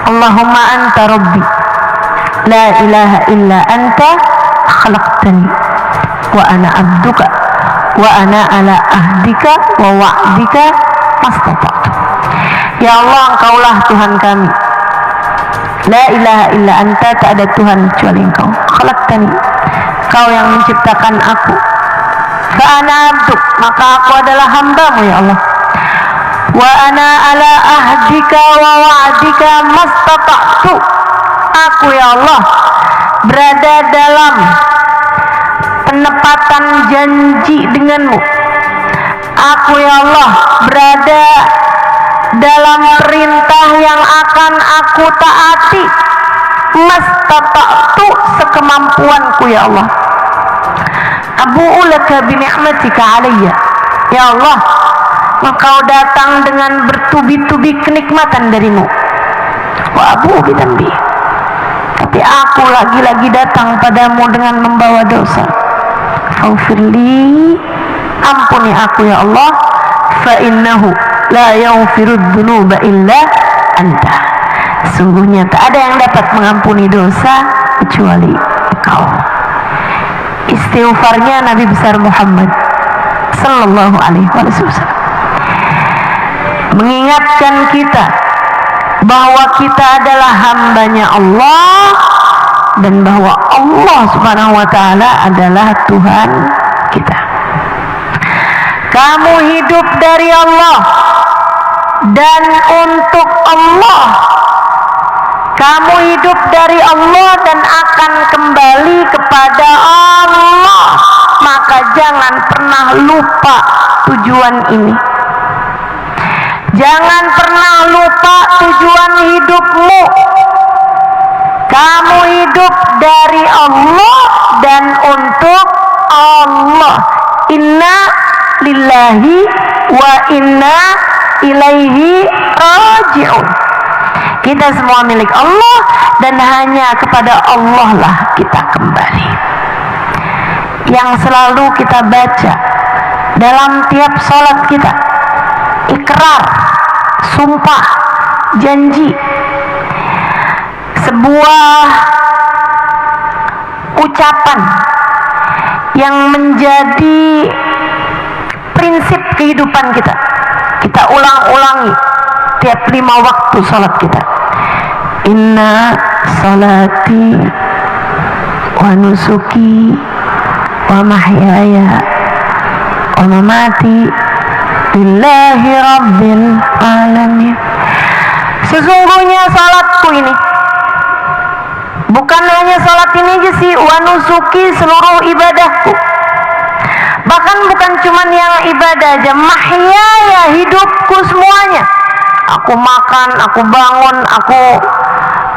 Allahumma anta rabbi la ilaha illa anta khalaqtani wa ana abduka wa ana ala ahdika wa wa'dika mastata'tu. Ya Allah, Engkaulah Tuhan kami, la ilaha illa anta, tak ada Tuhan kecuali Engkau. Khalaqtani, Engkau yang menciptakan aku. Fa ana abduk, maka aku adalah hamba-Mu ya Allah. Wa ana ala ahdika wa wa'dika mastata'tu, aku ya Allah berada dalam penepatan janji dengan-Mu. Aku ya Allah berada dalam perintah yang akan aku taati, mastata'tu, sekemampuanku ya Allah. Abu'u laka bi ni'matika alayya, ya Allah, Engkau datang dengan bertubi-tubi kenikmatan dari-Mu. Wa abu'u bi dzambi, tapi aku lagi-lagi datang padamu dengan membawa dosa. Faghfirli, ampuni aku ya Allah. Fa innahu la yaghfirud dzunuba illa anta, sungguhnya tak ada yang dapat mengampuni dosa kecuali Engkau. Istighfarnya Nabi besar Muhammad sallallahu alaihi wasallam mengingatkan kita bahwa kita adalah hambanya Allah dan bahwa Allah subhanahu wa ta'ala adalah Tuhan kita. Kamu hidup dari Allah dan untuk Allah. Kamu hidup dari Allah dan akan kembali kepada Allah. Maka jangan pernah lupa tujuan ini. Jangan pernah lupa tujuan hidupmu. Kamu hidup dari Allah dan untuk Allah. Inna lillahi wa inna ilaihi raji'un. Kita semua milik Allah dan hanya kepada Allah lah kita kembali. Yang selalu kita baca dalam tiap sholat kita, ikrar, sumpah, janji, sebuah ucapan yang menjadi prinsip kehidupan kita. Kita ulang-ulangi tiap 5 waktu sholat kita. Inna salati wa nusuki wa mahyaya wa mamati lillahi rabbil alamin. Sesungguhnya salatku ini, bukan hanya salat ini aja sih, wa nusuki, seluruh ibadahku, bahkan bukan cuman yang ibadah aja, mahyaya, hidupku semuanya. Aku makan, aku bangun, aku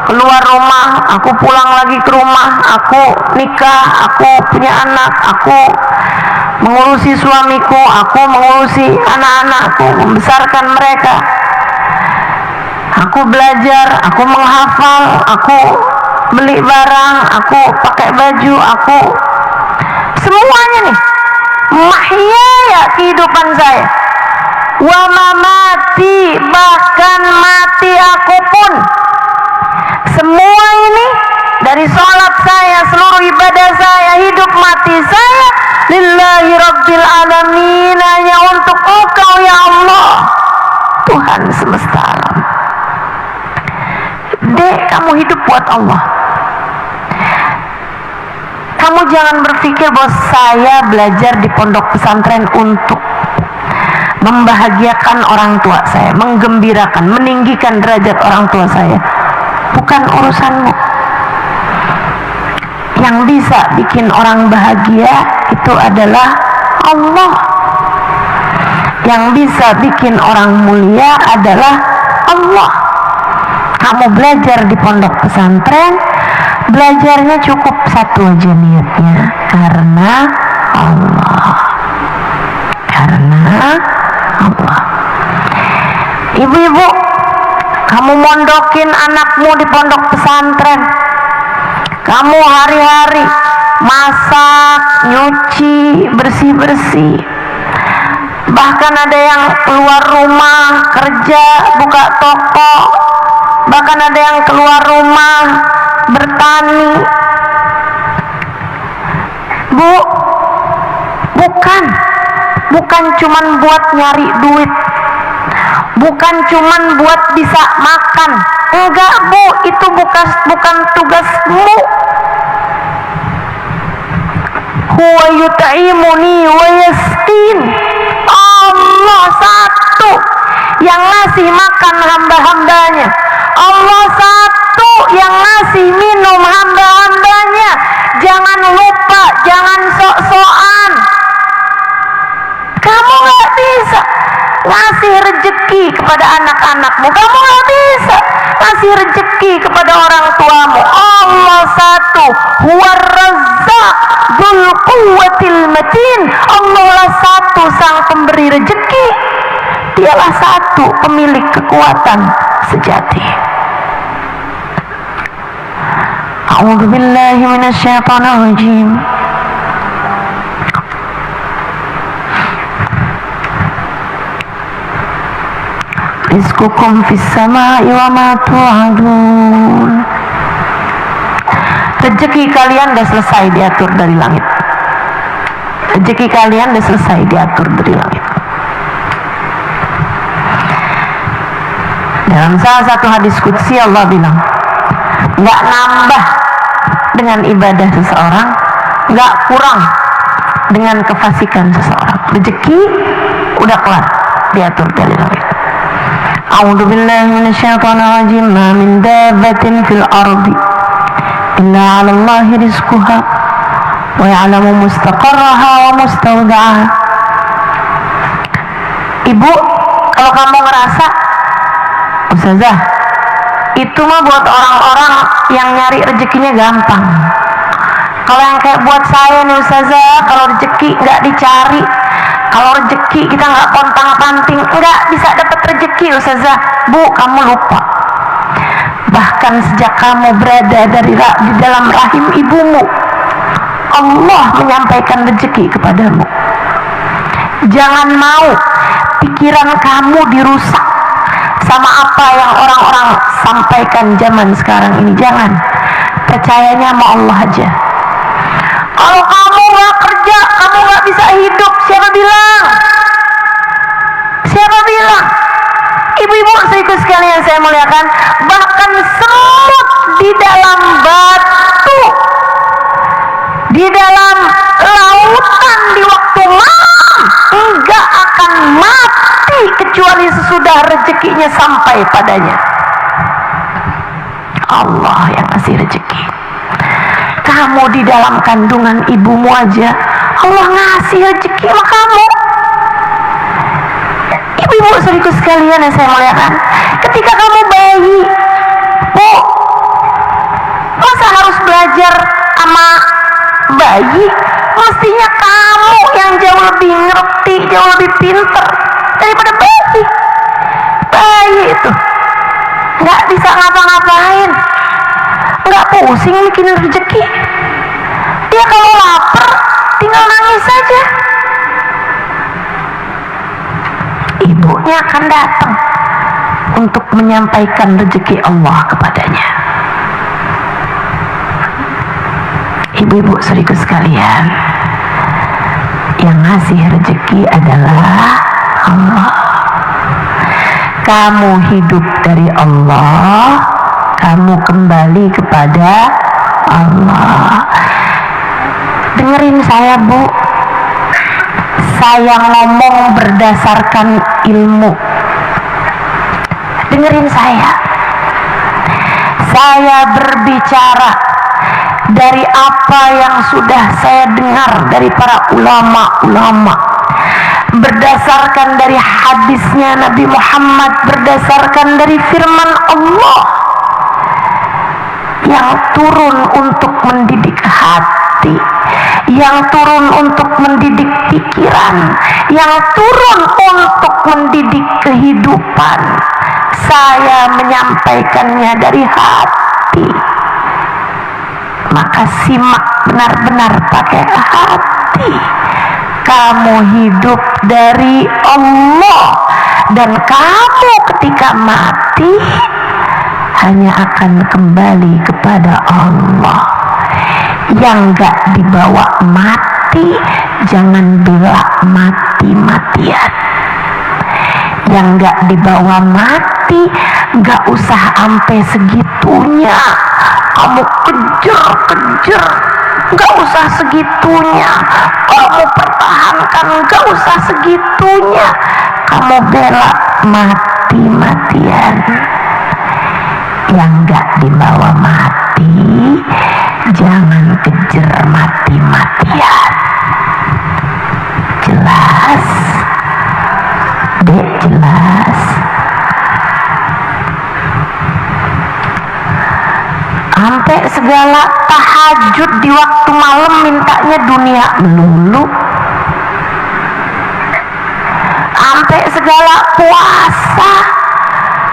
keluar rumah, aku pulang lagi ke rumah, aku nikah, aku punya anak, aku mengurusi suamiku, aku mengurusi anak-anakku, membesarkan mereka, aku belajar, aku menghafal, aku beli barang, aku pakai baju, aku semuanya nih mahyaya, kehidupan saya, wa mamati, bahkan mati aku pun. Semua ini dari sholat saya, seluruh ibadah saya, hidup mati saya, lillahi rabbil alamin, hanya untuk Engkau ya Allah, Tuhan semesta alam. Dek, kamu hidup buat Allah. Kamu jangan berpikir bahwa saya belajar di pondok pesantren untuk membahagiakan orang tua saya, menggembirakan, meninggikan derajat orang tua saya. Bukan urusanmu. Yang bisa bikin orang bahagia itu adalah Allah. Yang bisa bikin orang mulia adalah Allah. Kamu belajar di pondok pesantren, belajarnya cukup satu aja niatnya, karena Allah. Karena Allah. Ibu-ibu, kamu mondokin anakmu di pondok pesantren, kamu hari-hari masak, nyuci, bersih-bersih, bahkan ada yang keluar rumah, kerja, buka toko, bahkan ada yang keluar rumah bertani. Bu, bukan cuman buat nyari duit, bukan cuman buat bisa makan. Enggak Bu, itu bukan tugasmu. Huwa yut'imuni wa yasqin. Allah satu yang ngasih makan hamba-hambanya. Allah satu yang ngasih minum hamba-hambanya. Jangan lupa, jangan sok-sokan. Kamu gak bisa ngasih rezeki kepada anak-anakmu, kamu gak bisa ngasih rezeki kepada orang tuamu. Allah satu, huwar razzaq dzul quwwatil matin. Allah satu sang pemberi rezeki, dialah satu pemilik kekuatan sejati. A'udzu billahi minasyaitonir rajim. Rizqukum fis samai wa ma tu'adun. Rezeki kalian sudah selesai diatur dari langit. Rezeki kalian sudah selesai diatur dari langit. Dalam salah satu hadis qudsi Allah bilang, nggak nambah dengan ibadah seseorang, nggak kurang dengan kefasikan seseorang. Rezeki udah kelar diatur dari langit. A'udzu billahi minasyaitonir rajim. Ma min dabbatin fil ardi illa 'ala Allahi rizquha wa ya'lamu mustaqarraha wa mustawda'aha. Ibu, kalau kamu ngerasa Ustazah, itu mah buat orang-orang yang nyari rezekinya gampang. Kalau yang kayak buat saya nih Ustazah, kalau rezeki nggak dicari, kalau rezeki kita nggak pontang-panting, nggak bisa dapat rezeki Ustazah. Bu, kamu lupa. Bahkan sejak kamu berada di dalam rahim ibumu, Allah menyampaikan rezeki kepadamu. Jangan mau pikiran kamu dirusak sama apa yang orang-orang sampaikan zaman sekarang ini. Jangan, percayanya sama Allah aja. Kalau kamu gak kerja, kamu gak bisa hidup. Siapa bilang? Siapa bilang? Ibu-ibu saudaraku sekalian saya muliakan, bahkan semut di dalam batu, di dalam lautan di waktu malam enggak akan mati kecuali sesudah rezekinya sampai padanya. Allah yang ngasih rezeki. Kamu di dalam kandungan ibumu aja Allah ngasih rezeki sama kamu. Ibu-ibu saudaraku sekalian yang saya muliakan, ketika kamu bayi, Bu, masa harus belajar sama bayi? Mestinya kamu yang jauh lebih ngerti, jauh lebih pinter daripada bayi. Bayi itu nggak bisa ngapa-ngapain, nggak pusing bikin rezeki. Dia kalau lapar tinggal nangis saja, ibunya akan datang untuk menyampaikan rezeki Allah kepadanya. Ibu-ibu saudaraku sekalian, yang ngasih rezeki adalah Allah. Kamu hidup dari Allah, kamu kembali kepada Allah. Dengerin saya, Bu, saya ngomong berdasarkan ilmu. Dengerin saya berbicara dari apa yang sudah saya dengar dari para ulama-ulama, berdasarkan dari hadisnya Nabi Muhammad, berdasarkan dari firman Allah yang turun untuk mendidik hati, yang turun untuk mendidik pikiran, yang turun untuk mendidik kehidupan. Saya menyampaikannya dari hati, maka simak benar-benar pakai hati. Kamu hidup dari Allah, dan kamu ketika mati hanya akan kembali kepada Allah. Yang gak dibawa mati, jangan bela mati-matian. Yang gak dibawa mati, gak usah sampai segitunya kamu kejar-kejar, gak usah segitunya kamu pertahankan, gak usah segitunya kamu bela mati-matian. Yang gak dibawa mati, jangan kejar mati-matian. Jelas? Dek, jelas? Sampai segala tahajud di waktu malam mintanya dunia melulu. Sampai segala puasa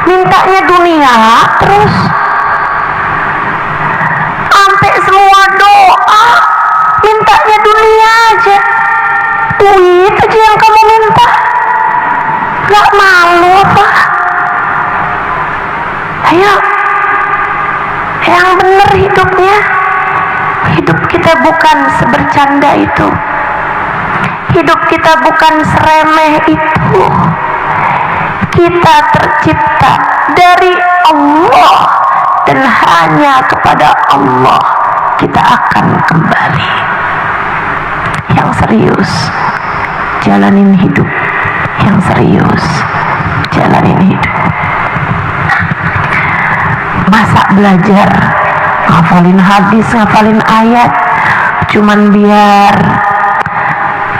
mintanya dunia terus. Sampai semua doa mintanya dunia aja. Duit aja yang kamu minta. Gak malu apa? Ayo, yang bener hidupnya. Hidup kita bukan sebercanda itu. Hidup kita bukan seremeh itu. Kita tercipta dari Allah, dan hanya kepada Allah kita akan kembali. Yang serius jalanin hidup. Yang serius jalanin hidup. Masa belajar ngafalin hadis, ngafalin ayat cuman biar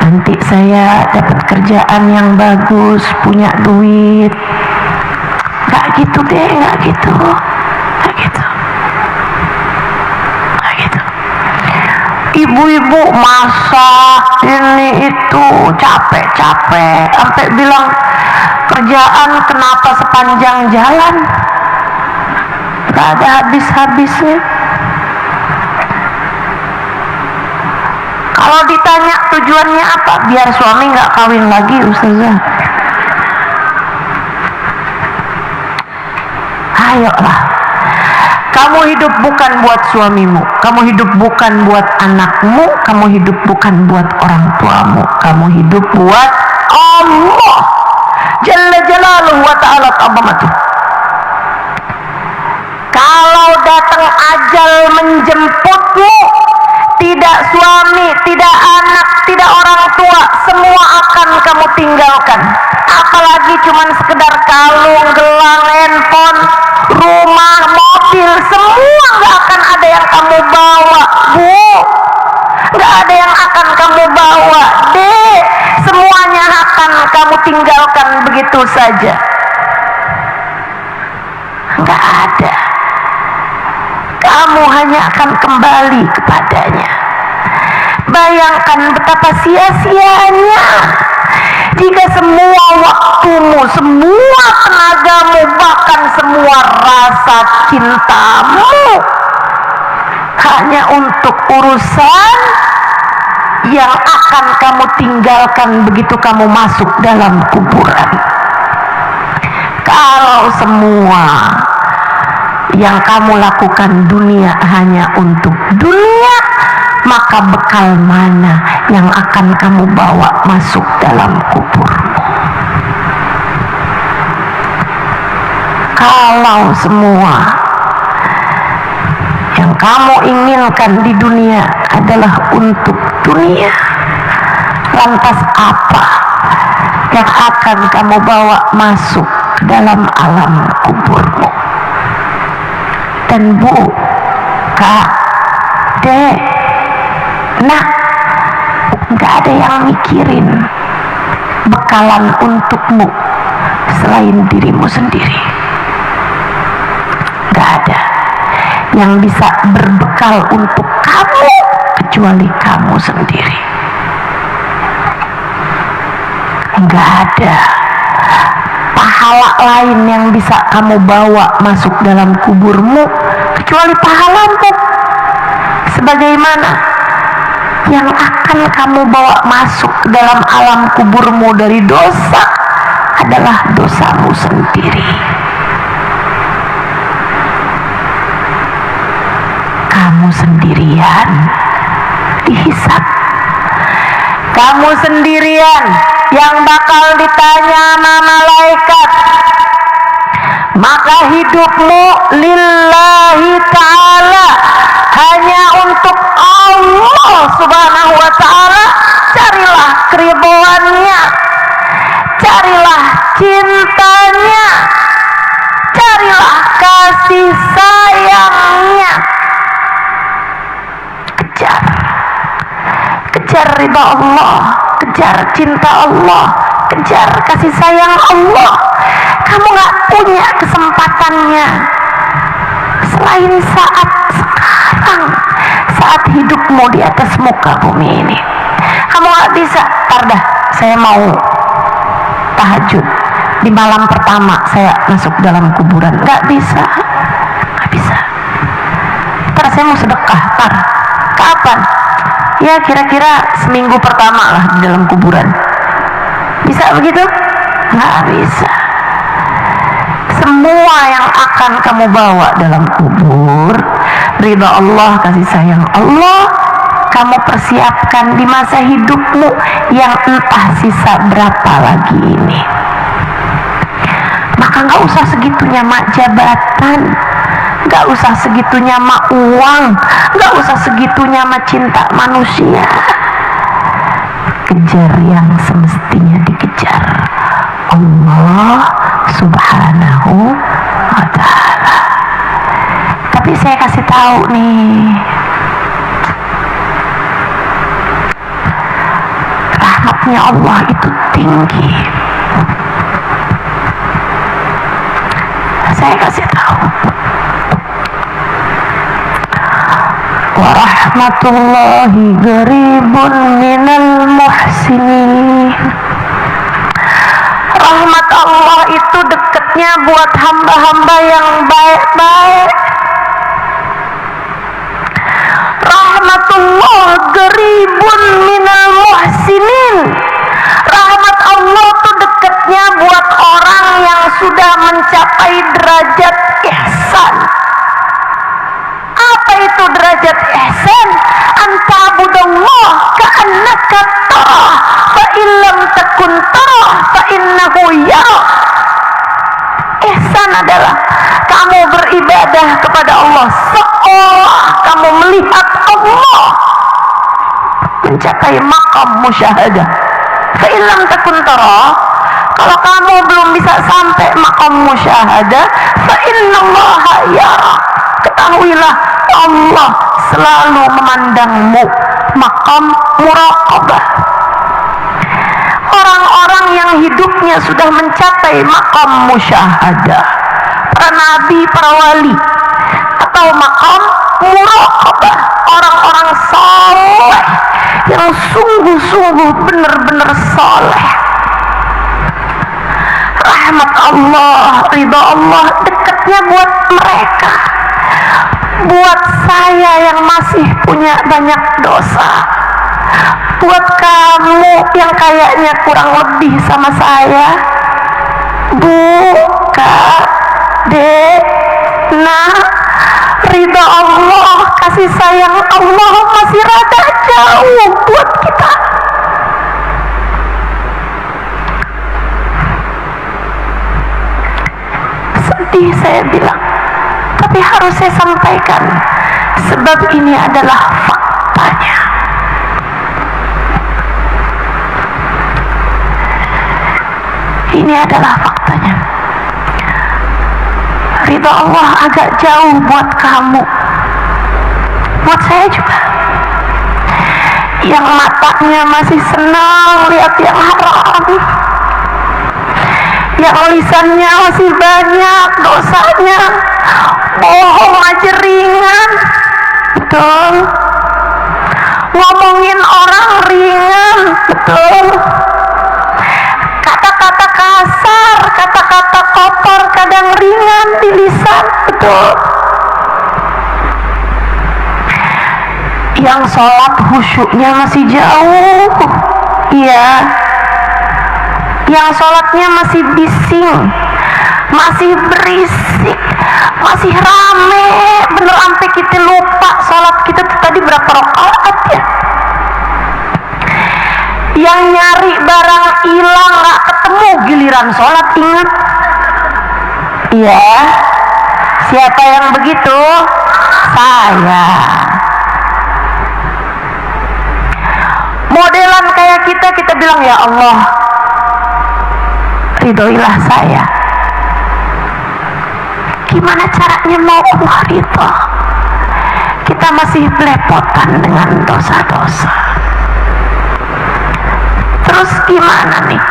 nanti saya dapat kerjaan yang bagus, punya duit? Gak gitu deh, gak gitu. Ibu-ibu masak ini itu capek-capek sampai bilang kerjaan kenapa sepanjang jalan, gak ada habis-habisnya. Kalau ditanya tujuannya apa, biar suami gak kawin lagi, Ustazah. Ayolah, kamu hidup bukan buat suamimu, kamu hidup bukan buat anakmu, kamu hidup bukan buat orang tuamu, kamu hidup buat Allah Jalla Jalaluhu wa ta'ala ta'zamatuh. Kalau datang ajal menjemputmu, tidak suami, tidak anak, tidak orang tua, semua akan kamu tinggalkan. Apalagi cuman sekedar kalung, gelang, handphone, rumah, mobil, semua gak akan ada yang kamu bawa, Bu. Gak ada yang akan kamu bawa, Dek. Semuanya akan kamu tinggalkan begitu saja. Gak ada. Kamu hanya akan kembali kepadanya. Bayangkan betapa sia-sianya jika semua waktumu, semua tenagamu, bahkan semua rasa cintamu hanya untuk urusan yang akan kamu tinggalkan begitu kamu masuk dalam kuburan. Kalau semua yang kamu lakukan dunia hanya untuk dunia, maka bekal mana yang akan kamu bawa masuk dalam kuburmu? Kalau semua yang kamu inginkan di dunia adalah untuk dunia, lantas apa yang akan kamu bawa masuk dalam alam kuburmu? Dan Bu, Kak, Dek, Nak, gak ada yang mikirin bekalan untukmu selain dirimu sendiri. Gak ada yang bisa berbekal untuk kamu kecuali kamu sendiri. Gak ada pahala lain yang bisa kamu bawa masuk dalam kuburmu kecuali pahalamu. Sebagaimana yang akan kamu bawa masuk ke dalam alam kuburmu dari dosa adalah dosamu sendiri. sendirian dihisab. Kamu sendirian yang bakal ditanya sama malaikat. Maka hidupmu lillahi ta'ala, hanya untuk Allah subhanahu wa ta'ala. Carilah keribuannya, carilah cintanya, carilah kasih sayangnya. Kejar ridha Allah, kejar cinta Allah, kejar kasih sayang Allah. Kamu gak punya kesempatannya selain saat sekarang, saat hidupmu di atas muka bumi ini. Kamu gak bisa, dah saya mau tahajud di malam pertama saya masuk dalam kuburan. Gak bisa, gak bisa. Ntar saya mau sedekah, kapan? Ya kira-kira seminggu pertama lah di dalam kuburan. Bisa begitu? Nggak bisa. Semua yang akan kamu bawa dalam kubur, ridha Allah, kasih sayang Allah, kamu persiapkan di masa hidupmu yang entah sisa berapa lagi ini. Maka nggak usah segitunya mak jabatan, gak usah segitunya sama uang, gak usah segitunya sama cinta manusia. Kejar yang semestinya dikejar, Allah subhanahu wa ta'ala. Tapi saya kasih tahu nih, rahmatnya Allah itu tinggi. Saya kasih tahu, wa rahmatullahi qaribun minal muhsinin. Rahmat Allah itu dekatnya buat hamba-hamba yang baik-baik. Rahmatullah qaribun minal muhsinin. Rahmat Allah itu dekatnya buat orang yang sudah mencapai derajat ihsan. Apa itu derajat ihsan? Anta'budallah ka'annaka tarah, fa illam takun tarah fa innahu yarah. Ihsan adalah kamu beribadah kepada Allah seolah kamu melihat Allah, mencapai maqam musyahadah. Fa illam takun tarah, kalau kamu belum bisa sampai maqam musyahadah, fa innallaha yarah, ketahuilah Allah selalu memandangmu. Maqam muraqabah. Orang-orang yang hidupnya sudah mencapai maqam musyahadah, para nabi, para wali, atau maqam muraqabah, orang-orang saleh yang sungguh-sungguh benar-benar saleh. Rahmat Allah, ridha Allah dekatnya buat mereka. Buat saya yang masih punya banyak dosa, buat kamu yang kayaknya kurang lebih sama saya, Bu, Kak, Dek, Nak, ridha Allah, kasih sayang Allah masih rada jauh buat kita. Sedih saya bilang, tapi harus saya sampaikan, sebab ini adalah faktanya. Ini adalah faktanya. Ridha Allah agak jauh buat kamu, buat saya juga, yang matanya masih senang lihat yang haram, yang lisannya masih banyak dosanya, bohong aja ringan, betul, ngomongin orang ringan, betul, kata-kata kasar, kata-kata kotor kadang ringan di lisan, betul. Yang sholat khusyuknya masih jauh, iya. Yang sholatnya masih bising, masih berisik, masih rame bener, sampai kita lupa sholat kita tuh tadi berapa rakaat ya. Yang nyari barang hilang gak ketemu, giliran sholat ingat. Iya, siapa yang begitu? Saya. Modelan kayak kita bilang, ya Allah ridhoilah saya. Gimana caranya mau Allah ridho? Kita masih belepotan dengan dosa-dosa. Terus gimana nih?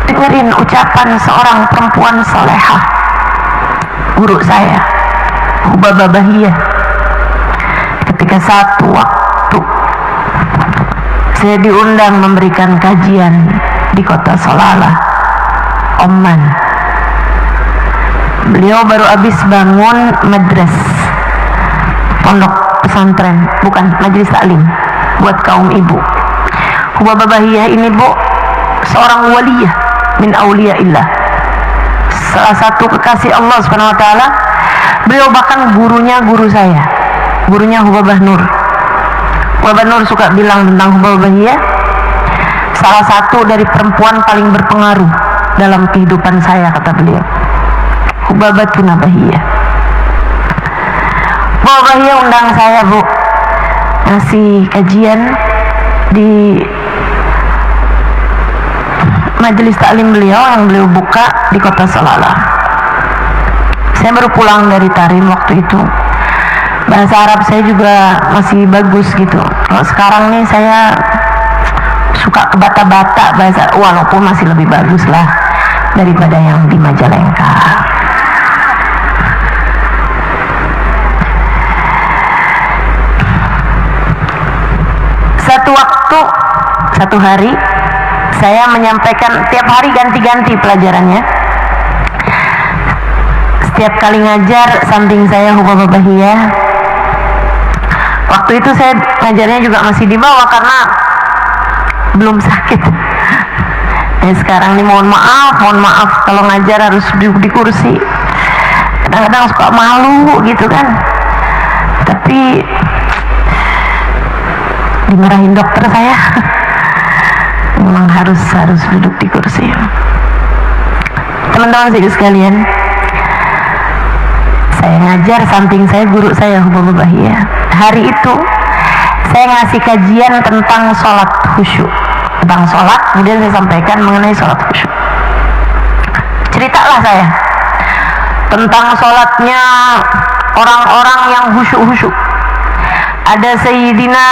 Dengerin ucapan seorang perempuan solehah, guru saya, Hubabah Bahiyah. Ketika satu waktu saya diundang memberikan kajian di kota Salalah, Oman. Beliau baru habis bangun madras, pondok pesantren, bukan majelis taklim buat kaum ibu. Hubabah Bahiyah ini, Bu, seorang waliyah min auliyaillah, salah satu kekasih Allah Subhanahu wa taala. Beliau bahkan gurunya guru saya, gurunya Hubabah Nur. Hubabah Nur suka bilang tentang Hubabah Bahiyah, salah satu dari perempuan paling berpengaruh dalam kehidupan saya, kata beliau. Hubabah Bahiyah. Hubabah Bahiyah undang saya, Bu, ngasih kajian di majelis taklim beliau yang beliau buka di kota Salalah. Saya baru pulang dari Tarim waktu itu. Bahasa Arab saya juga masih bagus gitu. Kalau sekarang nih saya suka kebata-bata bahasa, walaupun masih lebih bagus lah daripada yang di Majalengka. Satu hari saya menyampaikan, tiap hari ganti-ganti pelajarannya. Setiap kali ngajar samping saya Hubabah Bahiyah. Waktu itu saya ngajarnya juga masih di bawah karena belum sakit. Sekarang nih mohon maaf kalau ngajar harus duduk di kursi. Kadang-kadang suka malu gitu kan. Tapi dimarahin dokter saya. Memang harus duduk di kursi. Teman-teman sekalian, saya ngajar samping saya guru saya Hubabah Bahiyah. Hari itu saya ngasih kajian tentang sholat khusyuk, tentang sholat, kemudian saya sampaikan mengenai sholat khusyuk. Ceritalah saya tentang sholatnya orang-orang yang khusyuk-khusyuk. Ada Sayyidina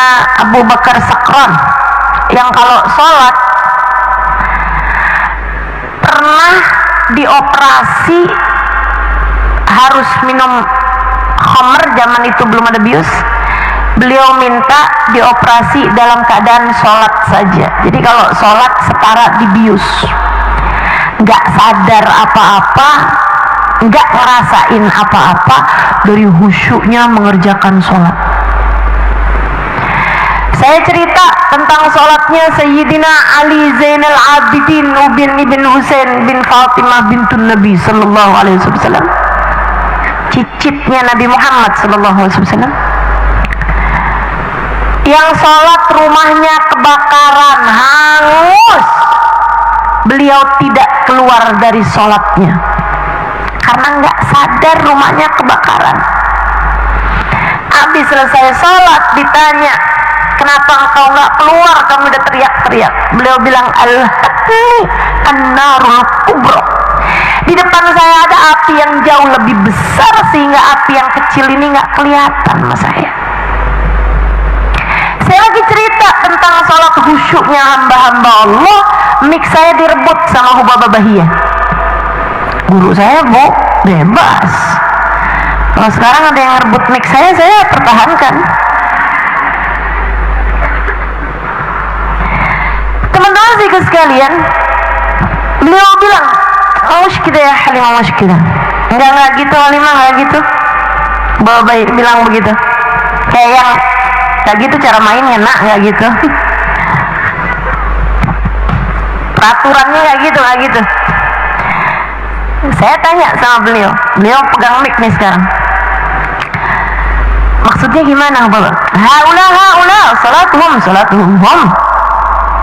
Abu Bakar Sakran yang kalau sholat pernah dioperasi harus minum khamr, zaman itu belum ada bius. Beliau minta dioperasi dalam keadaan sholat saja. Jadi kalau sholat setara dibius, nggak sadar apa-apa, nggak ngerasain apa-apa dari khusyuknya mengerjakan sholat. Saya cerita tentang sholatnya Sayyidina Ali Zainal Abidin ibn Husain bin Fatimah bintun Nabi Sallallahu Alaihi Wasallam, cicitnya Nabi Muhammad Sallallahu Alaihi Wasallam, yang sholat rumahnya kebakaran, hangus. Beliau tidak keluar dari sholatnya karena nggak sadar rumahnya kebakaran. Habis selesai sholat ditanya, kenapa engkau nggak keluar, kamu udah teriak-teriak? Beliau bilang, an-narul kubro, di depan saya ada api yang jauh lebih besar sehingga api yang kecil ini nggak kelihatan sama saya. Saya lagi cerita tentang sholat khusyuknya hamba-hamba Allah, mic saya direbut sama Hubabah Bahiyah. Guru saya, Bu, bebas. Kalau sekarang ada yang rebut mic saya pertahankan. Teman-teman sekalian, beliau bilang, "Musykilah ya Halimah, musykilah." Enggak gitu Halimah, enggak gitu. Bawa baik bilang begitu. Kayak yang enggak gitu cara mainnya, nak, enggak gitu. Peraturannya enggak gitu. Saya tanya sama beliau pegang mic nih sekarang, maksudnya gimana Bapak? Haula salatuhum hum.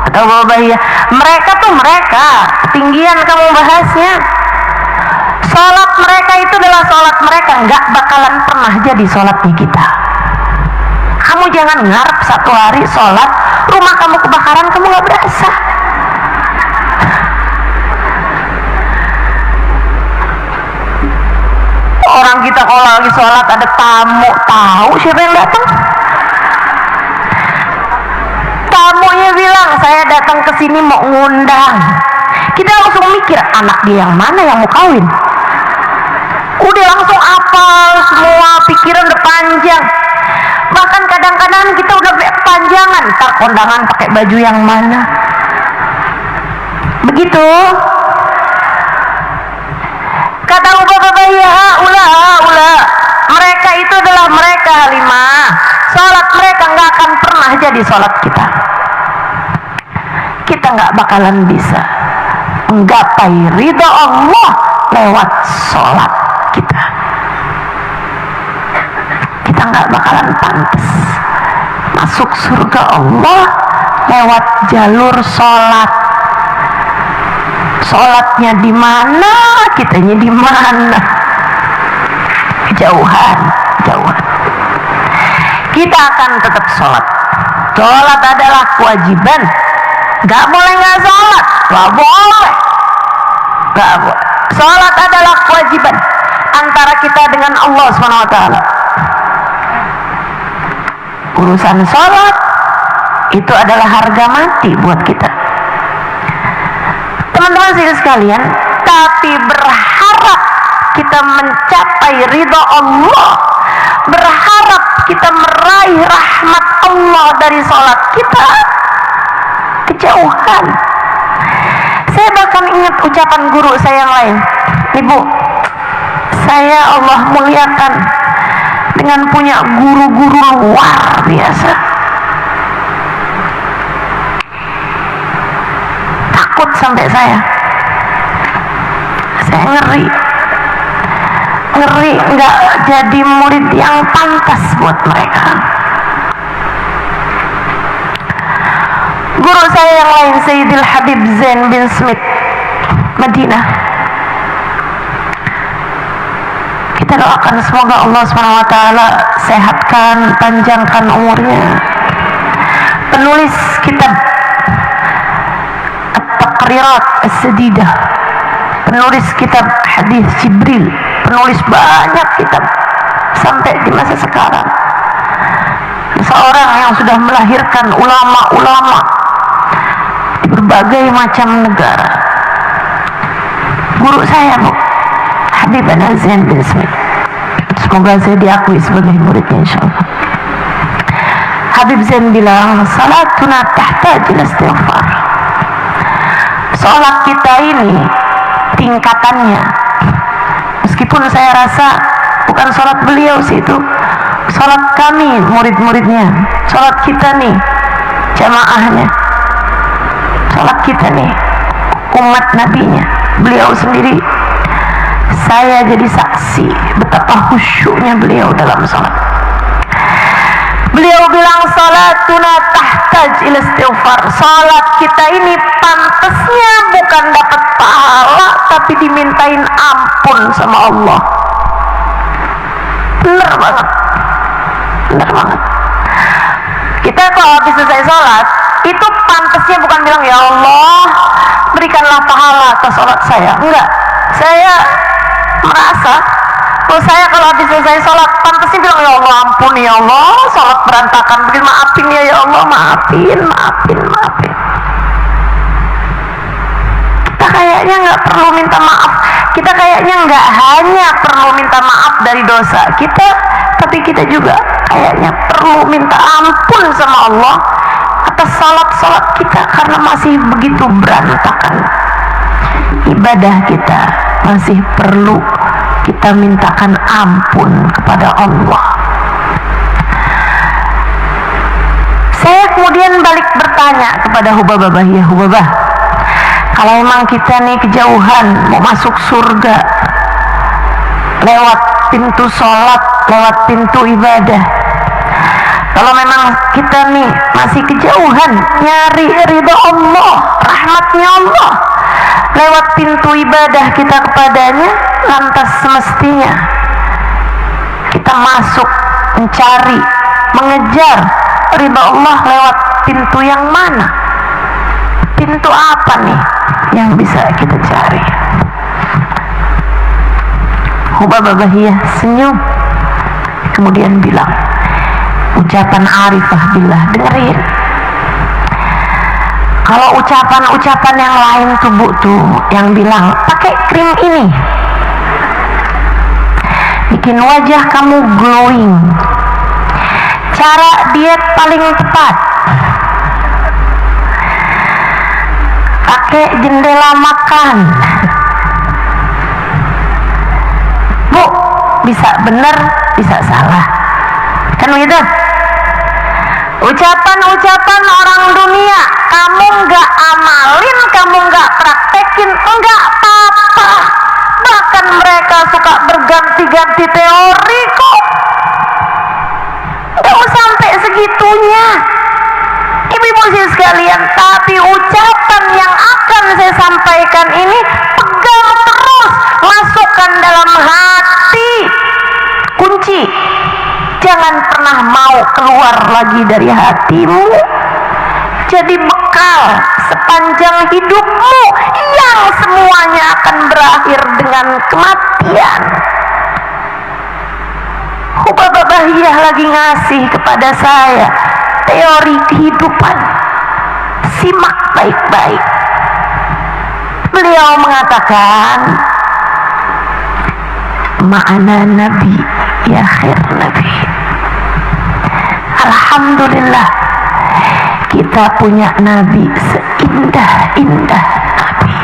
Atau Bapak ya, mereka tuh mereka, ketinggian kamu bahasnya. Sholat mereka itu adalah sholat mereka, nggak bakalan pernah jadi sholatnya kita. Kamu jangan ngarep satu hari sholat rumah kamu kebakaran kamu nggak berasa. Orang kita kalau lagi sholat ada tamu, tahu siapa yang datang? Tamunya bilang saya datang ke sini mau ngundang. Kita langsung mikir anak dia yang mana yang mau kawin. Udah langsung apal semua, pikiran udah panjang. Bahkan kadang-kadang kita udah panjangan, tak kondangan pakai baju yang mana. Begitu. Kata Bapak ya ula. Mereka itu adalah mereka Halimah. Sholat mereka nggak akan pernah jadi sholat kita. Kita nggak bakalan bisa menggapai ridha Allah lewat sholat kita. Kita nggak bakalan pantas masuk surga Allah lewat jalur sholat. Sholatnya di mana, kitanya di mana? Jauhan. Kita akan tetap sholat. Sholat adalah kewajiban. Gak boleh nggak sholat, gak boleh. Sholat adalah kewajiban antara kita dengan Allah SWT. Urusan sholat itu adalah harga mati buat kita. Teman-teman sekalian, tapi berharap kita mencapai ridha Allah, berharap kita meraih rahmat Allah dari sholat kita, kejauhan. Saya bahkan ingat ucapan guru saya yang lain. Ibu, saya Allah muliakan dengan punya guru-guru luar biasa. Takut sampai saya ngeri nggak jadi murid yang pantas buat mereka. Guru saya yang lain Sayyidil Habib Zain bin Smith Madinah. Kita doakan semoga Allah SWT sehatkan, panjangkan umurnya. Penulis kitab At-Taqrirat As-Sadidah, penulis kitab Hadis Jibril, penulis banyak kitab sampai di masa sekarang. Seorang yang sudah melahirkan ulama-ulama di berbagai macam negara. Guru saya Bu Habib Zain bin Smith, semoga saya diakui sebagai muridnya insyaallah. Habib Zain bilang, salatuna tahtaj ila istighfar. Salat kita ini tingkatannya, meskipun saya rasa bukan salat beliau sih itu, salat kami murid-muridnya, salat kita nih jamaahnya, salat kita nih umat nabinya, beliau sendiri. Saya jadi saksi betapa khusyuknya beliau dalam salat. Beliau bilang, salatuna tahtaj ila istighfar. Salat kita ini pantasnya bukan dapat pahala, tapi dimintain ampun sama Allah. Bener banget. Kita kalau habis selesai salat, itu pantasnya bukan bilang, ya Allah berikanlah pahala atas salat saya. Enggak. Saya merasa saya kalau habis selesai sholat pantasnya bilang, ya Allah ampun ya Allah, sholat berantakan begini, maafin ya Allah, maafin. Kita kayaknya nggak perlu minta maaf. Kita kayaknya nggak hanya perlu minta maaf dari dosa kita, tapi kita juga kayaknya perlu minta ampun sama Allah atas sholat kita, karena masih begitu berantakan ibadah kita. Masih perlu kita mintakan ampun kepada Allah. Saya kemudian balik bertanya kepada Hubabah, ya Hubabah, Kalau emang kita nih kejauhan mau masuk surga lewat pintu sholat, lewat pintu ibadah, kalau memang kita nih masih kejauhan nyari ridha Allah, rahmatnya Allah lewat pintu ibadah kita kepadanya, lantas semestinya kita masuk mencari, mengejar ridha Allah lewat pintu yang mana? Pintu apa nih yang bisa kita cari? Hubab Bahiyah senyum, kemudian bilang, ucapan arifah billah, dengerin. Kalau ucapan-ucapan yang lain tuh Bu tuh yang bilang pakai krim ini bikin wajah kamu glowing, cara diet paling tepat, pakai jendela makan. Bu, bisa bener, bisa salah, kan begitu? Ucapan-ucapan orang dunia kamu nggak amalin, kamu nggak praktekin, nggak apa-apa. Bahkan mereka suka berganti-ganti teori kok. Nggak sampai segitunya, ibu-ibu sekalian. Tapi ucapan yang akan saya sampaikan ini pegang terus, masukkan dalam hati, kunci. Jangan pernah mau keluar lagi dari hatimu, jadi bekal sepanjang hidupmu yang semuanya akan berakhir dengan kematian. Hubab Bahiyah lagi ngasih kepada saya teori kehidupan, simak baik-baik. Beliau mengatakan, ma'ana nabi ya khair nabi. Alhamdulillah kita punya nabi seindah-indah nabi.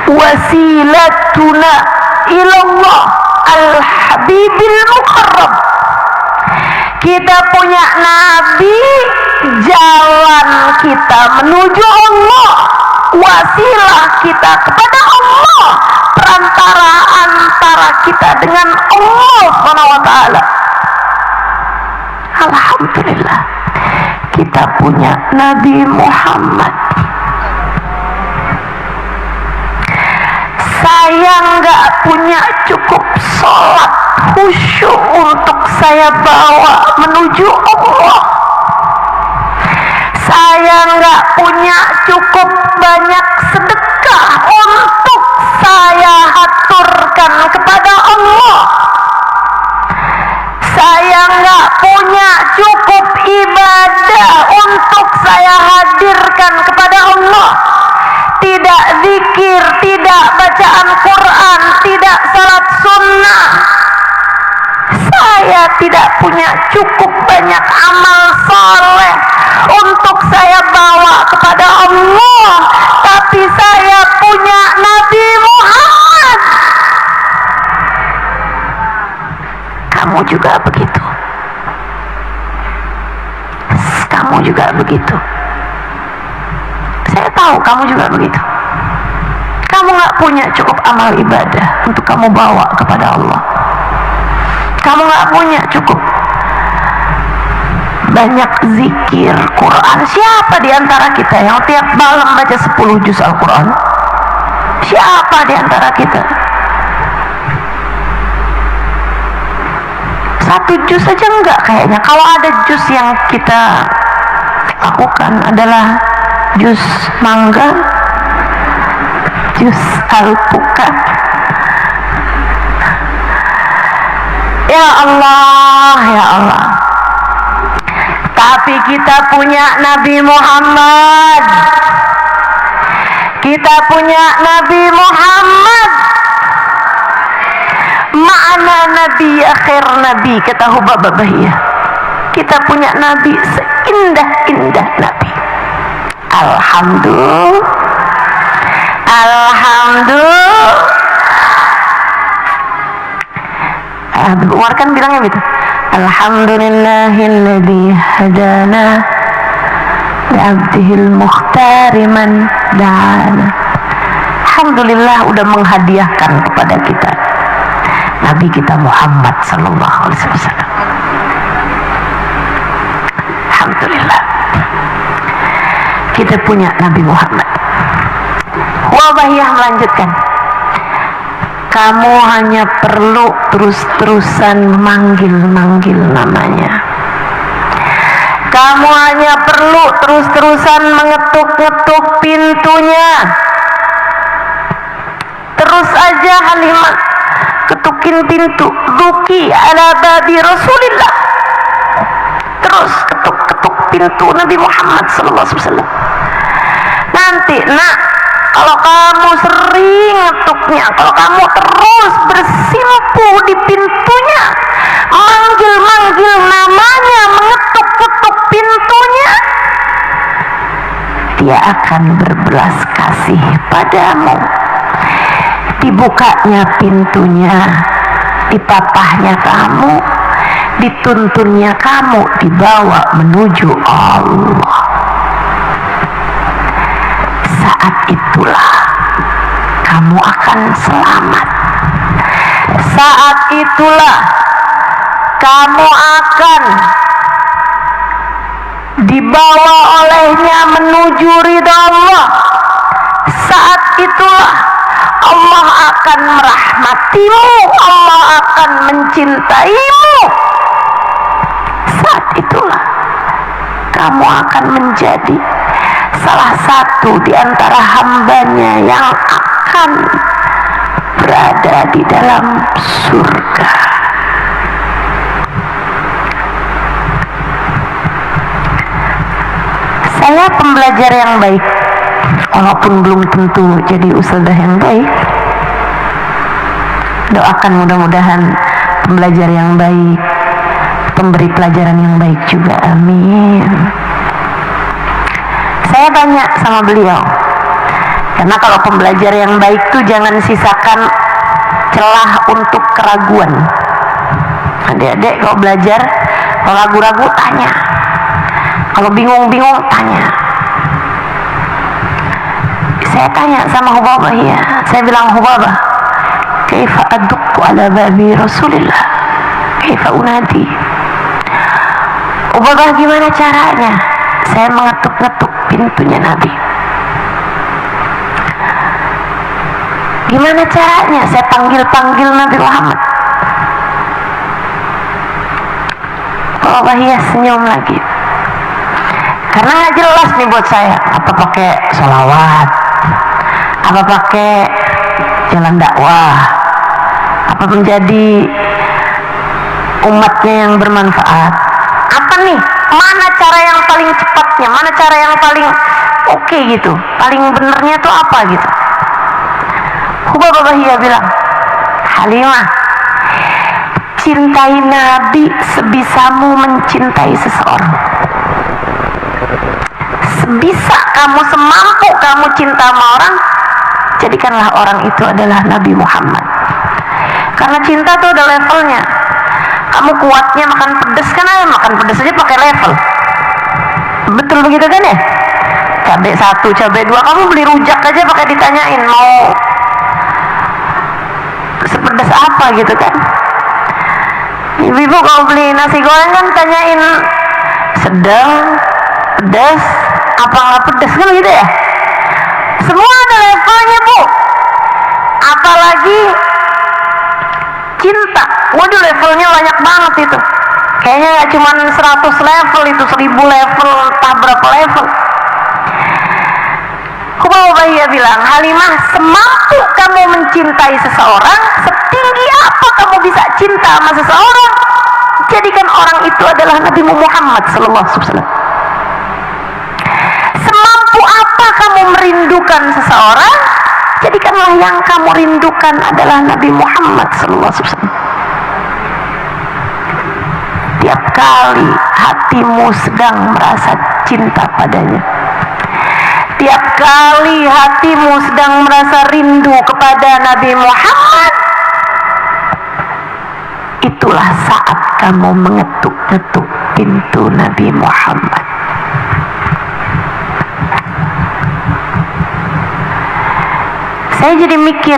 Wasilatuna ilallah al-habibil mukarrab. Kita punya nabi, jalan kita menuju Allah, wasilah kita kepada Allah, perantara antara kita dengan Allah Subhanahu wa taala. Alhamdulillah kita punya Nabi Muhammad. Saya nggak punya cukup sholat khusyuk untuk saya bawa menuju Allah. Saya nggak punya cukup banyak sedekah untuk saya haturkan kepada Allah. Saya nggak punya cukup ibadah untuk saya hadirkan kepada Allah. Tidak zikir, tidak bacaan Quran, tidak salat sunnah. Saya tidak punya cukup banyak amal soleh untuk saya bawa kepada Allah. Tapi saya punya Nabi Muhammad. Kamu juga begitu. Kamu juga begitu. Saya tahu kamu juga begitu. Kamu gak punya cukup amal ibadah untuk kamu bawa kepada Allah. Kamu gak punya cukup banyak zikir Quran. Siapa di antara kita yang tiap malam baca 10 juz Al-Quran? Siapa di antara kita? 1 juz saja enggak kayaknya. Kalau ada juz yang kita lakukan adalah juz mangga, juz alpukat. Ya Allah, ya Allah. Tapi kita punya Nabi Muhammad. Kita punya Nabi Muhammad. Ma'ana Nabi akhir Nabi, kata Hubab Bahiyah. Kita punya Nabi seindah-indah Nabi. Alhamdulillah. Alhamdulillah. Habib Umar kan bilangnya gitu. Alhamdulillahilladzi hadana Abdihil Mukhtari man da'ana. Alhamdulillah udah menghadiahkan kepada kita Nabi kita Muhammad sallallahu alaihi wasallam. Alhamdulillah kita punya Nabi Muhammad. Wabahiyah melanjutkan, kamu hanya perlu terus-terusan memanggil-manggil namanya. Kamu hanya perlu terus-terusan mengetuk-ngetuk pintunya. Terus aja Halimah ketukin pintu. Duki ala babi Rasulillah. Terus ketuk-ketuk pintu Nabi Muhammad SAW. Nanti nak, kalau kamu sering ngetuknya, kalau kamu terus bersimpu di pintunya, manggil-manggil namanya, mengetuk-ketuk pintunya, dia akan berbelas kasih padamu. Dibukanya pintunya, dipapahnya kamu, dituntunnya kamu, dibawa menuju Allah. Saat itulah kamu akan selamat. Saat itulah kamu akan dibawa olehnya menuju ridha Allah. Saat itulah Allah akan merahmatimu, Allah akan mencintaimu. Saat itulah kamu akan menjadi salah satu di antara hambanya yang akan berada di dalam surga. Saya pembelajar yang baik, walaupun belum tentu jadi ustadzah yang baik. Doakan mudah-mudahan pembelajar yang baik, pemberi pelajaran yang baik juga, amin. Saya tanya sama beliau, karena kalau pembelajar yang baik tuh jangan sisakan celah untuk keraguan. Adik-adik kalau belajar, kalau ragu-ragu tanya, kalau bingung-bingung tanya. Saya tanya sama Hubabah, ya, saya bilang, Hubabah, kaifa adukku ala babi Rasulillah, kaifa unadi. Hubabah, gimana caranya saya mengetuk-ngetuk pintunya Nabi? Gimana caranya saya panggil-panggil Nabi Muhammad? Hubabah ya senyum lagi, karena nggak jelas nih buat saya, apa pakai sholawat, apa pakai jalan dakwah, apa menjadi umatnya yang bermanfaat, apa nih, mana cara yang paling cepatnya, mana cara yang paling oke gitu, paling benernya tuh apa gitu. Hubabah Bahia bilang, Halimah, cintai Nabi sebisamu mencintai seseorang. Sebisa kamu, semampu kamu cinta sama orang, jadikanlah orang itu adalah Nabi Muhammad. Karena cinta tuh ada levelnya. Kamu kuatnya makan pedas kan, aja makan pedas aja pakai level. Betul begitu kan ya? Cabai 1, cabai 2, kamu beli rujak aja pakai ditanyain mau sepedas apa gitu kan. Ibu-ibu kalau beli nasi goreng kan tanyain sedang, pedas, apa nggak pedas kan gitu ya. Semua ada levelnya bu. Apalagi cinta, waduh levelnya banyak banget itu. Kayaknya nggak cuma 100 level itu, 1000 level, entah berapa level. Hubabah Bahia bilang, Halimah, semampu kamu mencintai seseorang, setinggi apa kamu bisa cinta sama seseorang, jadikan orang itu adalah Nabi Muhammad SAW. Semampu apa kamu merindukan seseorang, jadikanlah yang kamu rindukan adalah Nabi Muhammad SAW. Tiap kali hatimu sedang merasa cinta padanya, tiap kali hatimu sedang merasa rindu kepada Nabi Muhammad, itulah saat kamu mengetuk-ngetuk pintu Nabi Muhammad. Saya jadi mikir,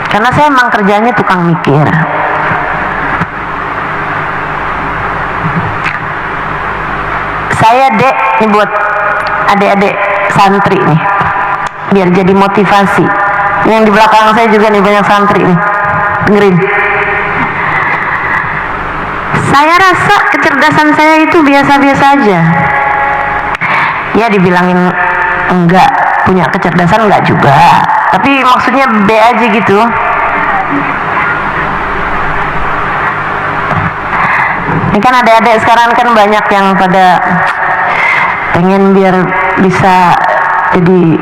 karena saya emang kerjanya tukang mikir. Saya dek, ini buat adik-adik santri nih, biar jadi motivasi. Yang di belakang saya juga nih banyak santri nih, dengerin. Saya rasa kecerdasan saya itu biasa-biasa aja. Ya dibilangin enggak punya kecerdasan enggak juga, tapi maksudnya B aja gitu. Ini kan adik-adik sekarang kan banyak yang pada pengen biar bisa jadi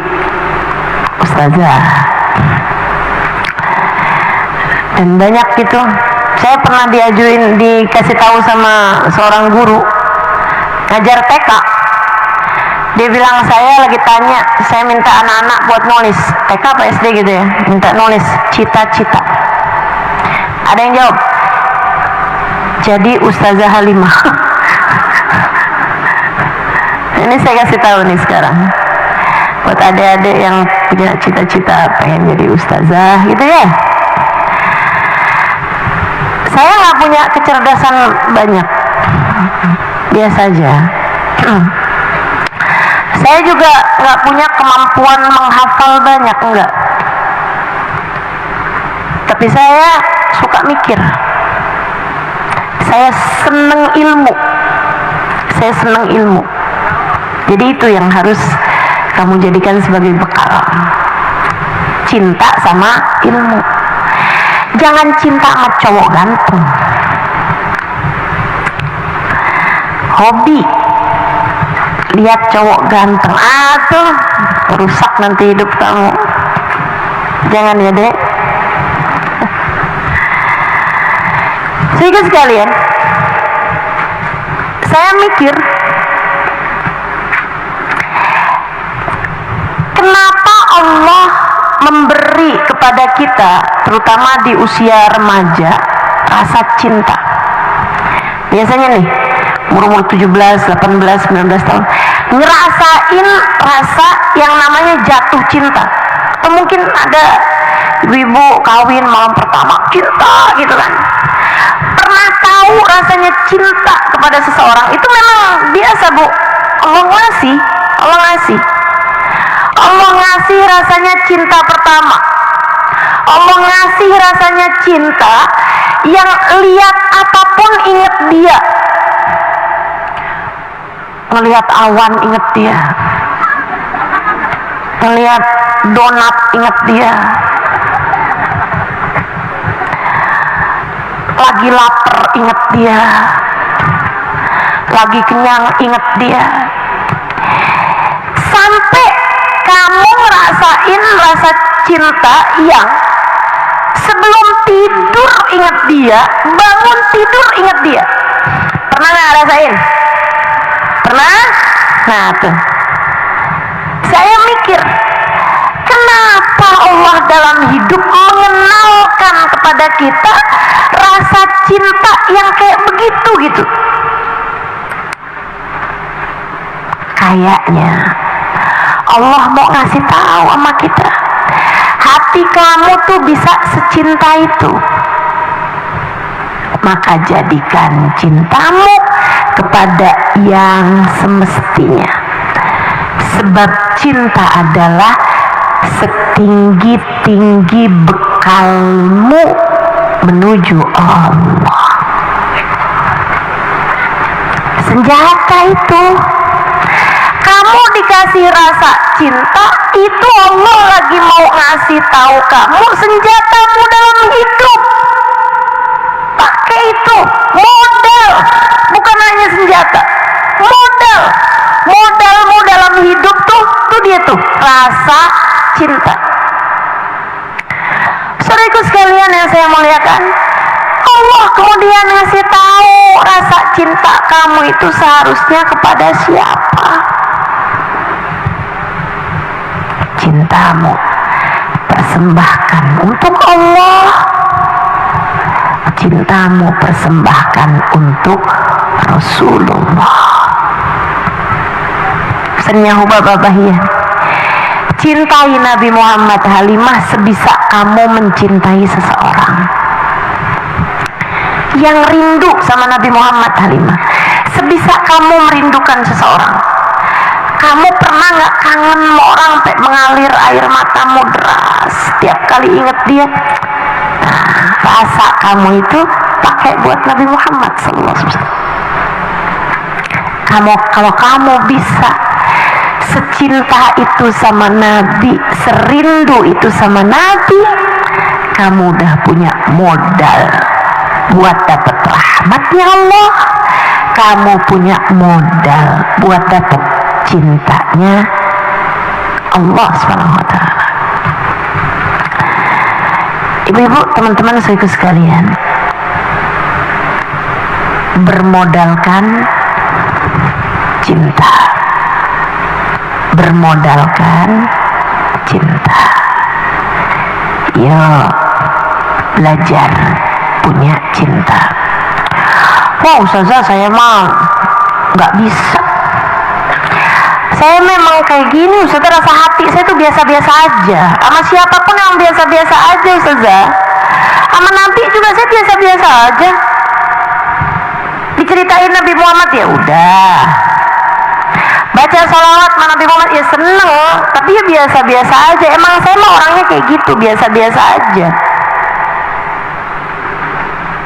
ustazah, dan banyak gitu. Saya pernah dikasih tahu sama seorang guru ngajar TK. Dia bilang, saya lagi tanya, saya minta anak-anak buat nulis, TK apa SD gitu ya, minta nulis cita-cita. Ada yang jawab, jadi Ustazah Halimah. Ini saya kasih tahu nih sekarang buat adik-adik yang punya cita-cita pengen jadi ustazah gitu ya. Saya nggak punya kecerdasan banyak, biasa aja. Saya juga nggak punya kemampuan menghafal banyak, enggak. Tapi saya suka mikir. Saya seneng ilmu. Saya seneng ilmu. Jadi itu yang harus kamu jadikan sebagai bekal. Cinta sama ilmu. Jangan cinta sama cowok ganteng. Hobi lihat cowok ganteng, tuh rusak nanti hidup kamu. Jangan ya dek. Sehingga sekalian, saya mikir, kenapa Allah memberi kepada kita, terutama di usia remaja, rasa cinta. Biasanya nih, umur 17, 18, 19 tahun, ngerasain rasa yang namanya jatuh cinta. Atau mungkin ada ibu-ibu kawin malam pertama, cinta gitu kan. Pernah tahu rasanya cinta kepada seseorang, itu memang biasa bu. Allah ngasih. Allah ngasih rasanya cinta pertama. Allah ngasih rasanya cinta yang lihat apapun inget dia. Ngelihat awan inget dia. Ngelihat donat inget dia. Lagi lapar inget dia. Lagi kenyang inget dia. Sampai kamu ngerasain rasa cinta yang sebelum tidur ingat dia, bangun tidur ingat dia. Pernah nggak rasain? Pernah? Nah tuh, saya mikir, kenapa Allah dalam hidup mengenalkan kepada kita rasa cinta yang kayak begitu gitu? Kayaknya Allah mau ngasih tahu sama kita, hati kamu tuh bisa secinta itu. Maka jadikan cintamu kepada yang semestinya. Sebab cinta adalah setinggi-tinggi bekalmu menuju Allah. Senjata itu, kamu dikasih rasa cinta, itu Allah lagi mau ngasih tahu kamu senjatamu dalam hidup. Pakai itu, modal, bukan hanya senjata, modalmu dalam hidup tuh dia tuh rasa cinta. Saudaraku sekalian yang saya muliakan, Allah kemudian ngasih tahu rasa cinta kamu itu seharusnya kepada siapa? Cintamu persembahkan untuk Allah. Cintamu persembahkan untuk Rasulullah. Senyahu babahiyah. Cintai Nabi Muhammad Halimah sebisa kamu mencintai seseorang. Yang rindu sama Nabi Muhammad Halimah sebisa kamu merindukan seseorang. Kamu pernah gak kangen sama orang sampai mengalir air matamu deras setiap kali inget dia? Nah, rasa kamu itu pakai buat Nabi Muhammad SAW. Kalau kamu bisa secinta itu sama Nabi, serindu itu sama Nabi, kamu udah punya modal buat dapat rahmatnya Allah. Kamu punya modal buat dapat cintanya Allah SWT. Ibu-ibu, teman-teman saudaraku sekalian, bermodalkan cinta, bermodalkan cinta. Yo, belajar punya cinta. Wah, Ustazah, saya mah nggak bisa. Saya memang kayak gini, Ustazah, rasa hati saya tuh biasa-biasa aja. Sama siapapun yang biasa-biasa aja, Ustazah. Sama Nabi juga saya biasa-biasa aja. Diceritain Nabi Muhammad ya udah. Baca sholawat sama Nabi Muhammad ya seneng, tapi ya biasa-biasa aja. Emang saya mah orangnya kayak gitu, biasa-biasa aja.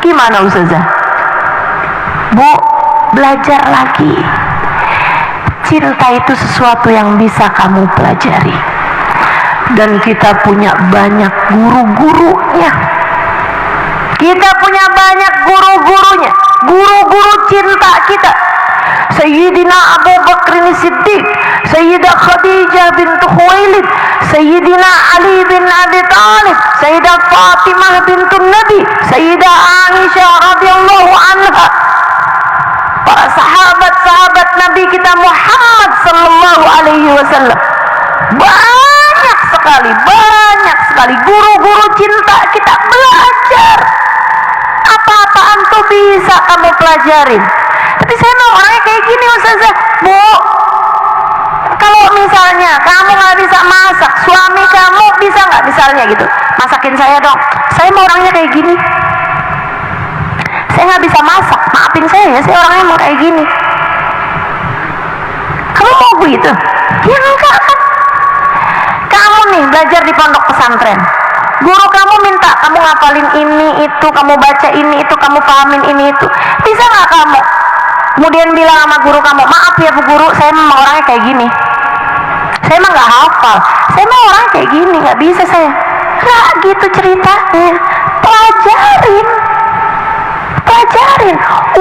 Gimana Ustazah? Bu, belajar lagi. Cinta itu sesuatu yang bisa kamu pelajari. Dan kita punya banyak guru-gurunya. Kita punya banyak guru-gurunya. Guru-guru cinta kita. Sayyidina Abu Bakr Siddiq, Sayyidah Khadijah bintu Khuwailid, Sayyidina Ali bin Abi Thalib, Sayyidah Fatimah bintu Nabi, Sayyidah Aisyah radhiyallahu anha, para sahabat-sahabat Nabi kita Muhammad sallallahu alaihi wasallam. Banyak sekali guru-guru cinta kita belajar. Apa-apaan tuh bisa kamu pelajarin. Tapi saya mau orangnya kayak gini Ustazah. Bu, kalau misalnya kamu gak bisa masak, suami kamu bisa gak misalnya gitu, masakin saya dong. Saya mau orangnya kayak gini. Saya gak bisa masak, maafin saya ya, saya orangnya mau kayak gini. Kamu mau begitu? Ya enggak kan. Kamu nih belajar di pondok pesantren, guru kamu minta kamu ngapalin ini itu, kamu baca ini itu, kamu pahamin ini itu. Bisa gak kamu kemudian bilang sama guru kamu, maaf ya Bu Guru, saya memang orangnya kayak gini, saya emang gak hafal, saya emang orangnya kayak gini, gak bisa saya. Gak gitu ceritanya. Pelajarin,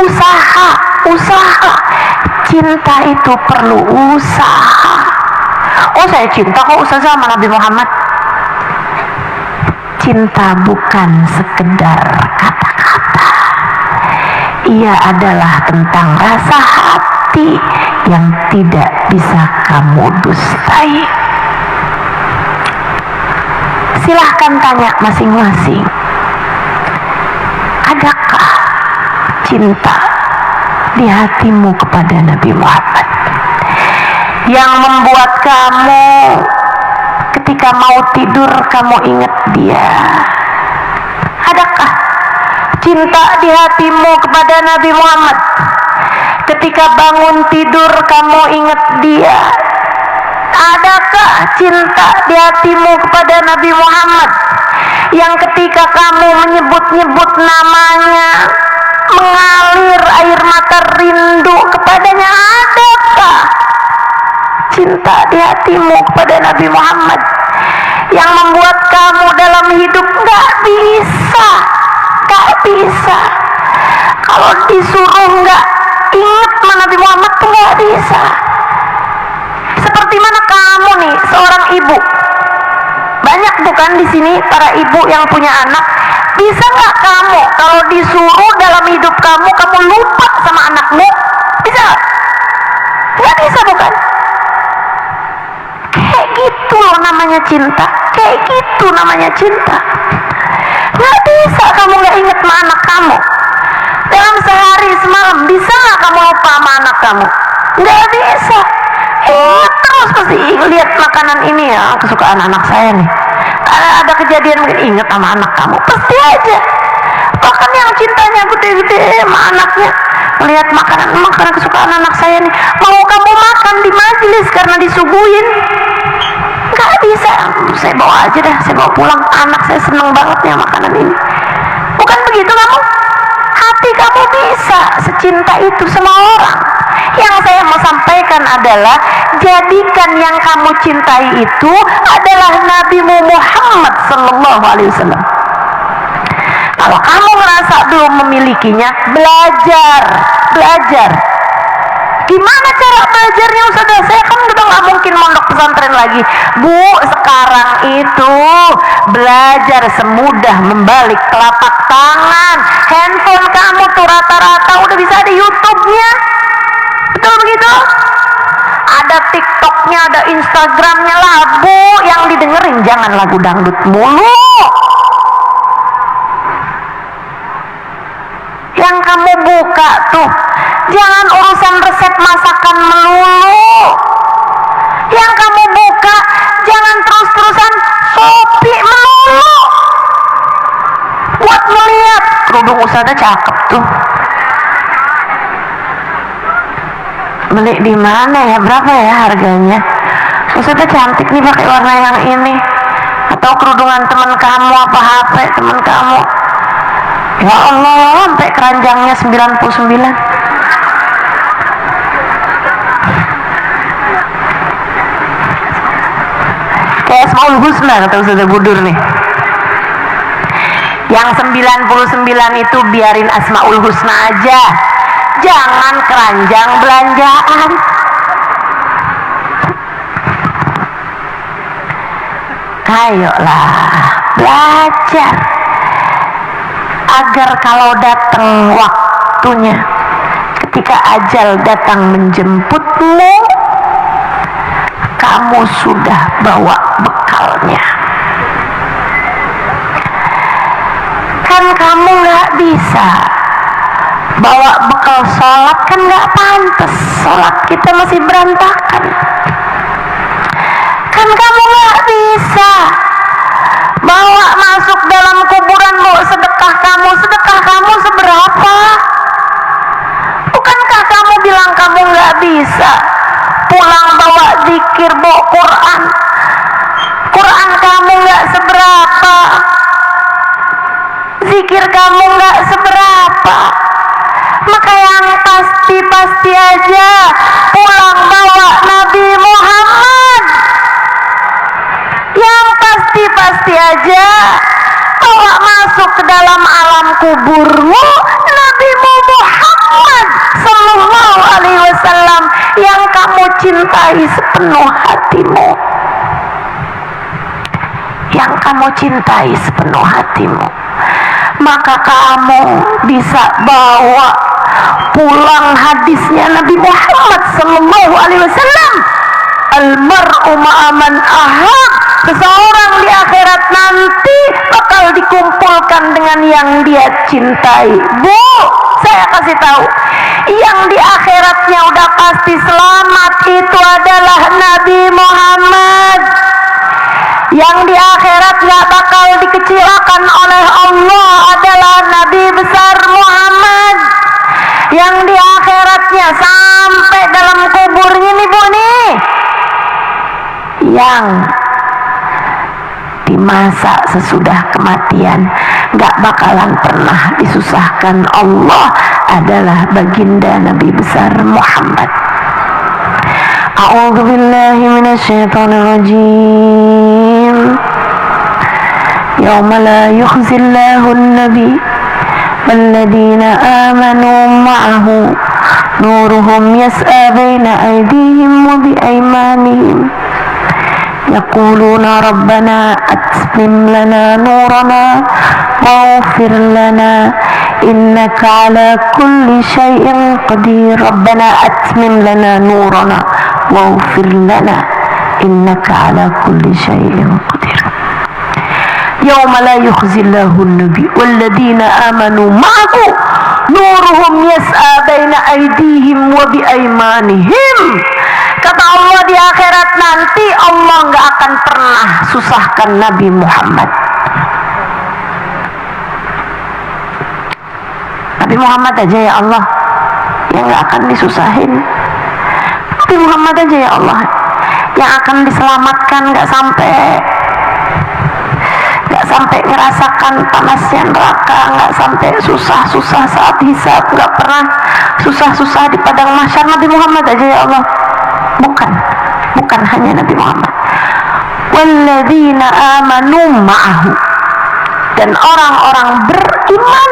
usaha. Cinta itu perlu usaha. Oh, saya cinta kok Ustazah sama Nabi Muhammad. Cinta bukan sekedar kata-kata. Ia adalah tentang rasa hati yang tidak bisa kamu dustai. Silahkan tanya masing-masing, adakah cinta di hatimu kepada Nabi Muhammad yang membuat kamu ketika mau tidur kamu ingat dia? Adakah cinta di hatimu kepada Nabi Muhammad ketika bangun tidur kamu ingat dia? Adakah cinta di hatimu kepada Nabi Muhammad yang ketika kamu menyebut-nyebut namanya mengalir air mata rindu kepadanya? Adakah cinta di hatimu kepada Nabi Muhammad yang membuat kamu dalam hidup gak bisa kalau disuruh gak ingat sama Nabi Muhammad tuh gak bisa? Seperti mana kamu nih seorang ibu, banyak bukan di sini para ibu yang punya anak, bisa nggak kamu kalau disuruh dalam hidup kamu lupa sama anakmu? Bisa nggak bisa bukan? Kayak gitu loh namanya cinta, kayak gitu namanya cinta. Nggak bisa kamu nggak inget sama anak kamu dalam sehari semalam. Bisa nggak kamu lupa sama anak kamu? Nggak bisa. terus pasti lihat makanan ini ya, kesukaan anak saya nih. Ada kejadian mungkin inget sama anak kamu, pasti aja. Bahkan yang cintanya gede-gede sama anaknya, melihat makanan kesukaan anak saya nih, mau kamu makan di majelis karena disuguhin, nggak bisa. Saya bawa aja dah, saya bawa pulang. Anak saya seneng banget nih makanan ini. Bukan begitu kamu? Hati kamu bisa secinta itu sama orang. Yang saya mau sampaikan adalah, jadikan yang kamu cintai itu adalah Nabi Muhammad sallallahu alaihi wasallam. Kalau kamu merasa belum memilikinya, belajar. Gimana cara belajarnya Ustazah? Saya kan udah nggak mungkin mondok pesantren lagi. Bu, sekarang itu belajar semudah membalik telapak tangan. Handphone kamu tuh rata-rata udah bisa ada YouTube-nya. Betul begitu? Ada TikTok-nya, ada Instagram-nya lah, Bu. Yang didengerin jangan lagu dangdut mulu. Yang kamu buka tuh jangan urusan resep masakan melulu. Yang kamu buka jangan terus-terusan Shopee melulu. Buat melihat kerudung Ustazah cakep tuh. Beli di mana ya? Berapa ya harganya? Ustazah cantik nih pakai warna yang ini. Atau kerudungan teman kamu, apa HP teman kamu. Ya Allah, sampai keranjangnya 99. Kayak Asmaul Husna kata Ustazah Budur nih. Yang 99 itu biarin Asmaul Husna aja. Jangan keranjang belanjaan. Ayolah, belajar. Agar kalau datang waktunya, ketika ajal datang menjemputmu, kamu sudah bawa bekalnya. Kan kamu gak bisa bawa bekal sholat, kan gak pantas. Sholat kita masih berantakan. Kan kamu gak bisa bawa masuk dalam kuburan, bawa sedekah kamu seberapa? Bukankah kamu bilang kamu gak bisa pulang bawa zikir, bawa Quran kamu gak seberapa, zikir kamu gak seberapa. Maka yang pasti aja pulang bawa Nabi Muhammad. Yang pasti aja bawa masuk ke dalam alam kuburmu Nabi Muhammad sallallahu alaihi wasallam yang kamu cintai sepenuh hatimu. Yang kamu cintai sepenuh hatimu. Maka kamu bisa bawa pulang hadisnya Nabi Muhammad sallallahu alaihi wasallam, al-mar'u ma'aman ahab. Seseorang di akhirat nanti bakal dikumpulkan dengan yang dia cintai. Bu, saya kasih tahu, yang di akhiratnya udah pasti selamat itu adalah Nabi Muhammad. Yang di akhirat gak bakal dikecilkan oleh Allah adalah Nabi besar Muhammad. Yang di akhiratnya sampai dalam kuburnya nih Bu nih, yang di masa sesudah kematian gak bakalan pernah disusahkan Allah adalah baginda Nabi besar Muhammad. A'udzu billahi minasyaitonir rajim. Yauma la yukhzillahu an-nabi walladzina amanu ma'ahu nuruhum yas'a baina aydihim wa bi aymanihim yaquluna rabbana atmim lana nurana waghfir lana innaka ala kulli syai'in qadir. Rabbana atmim lana nurana waghfir lana innaka ala kulli syai'in qadir. Yauma la yukhzillahu an-nabi walladzina amanu ma'ahu nuruhum yas'a baina aydihim wa bi aymanihim Kata Allah, di akhirat nanti Allah nggak akan pernah susahkan Nabi Muhammad. Nabi Muhammad aja ya Allah yang nggak akan disusahin. Nabi Muhammad aja ya Allah yang akan diselamatkan, nggak sampai ngerasakan panasnya neraka, nggak sampai susah-susah saat hisab, nggak pernah susah-susah di padang mahsyar. Nabi Muhammad aja ya Allah. Bukan hanya Nabi Muhammad, walladzina amanu ma'ahu, dan orang-orang beriman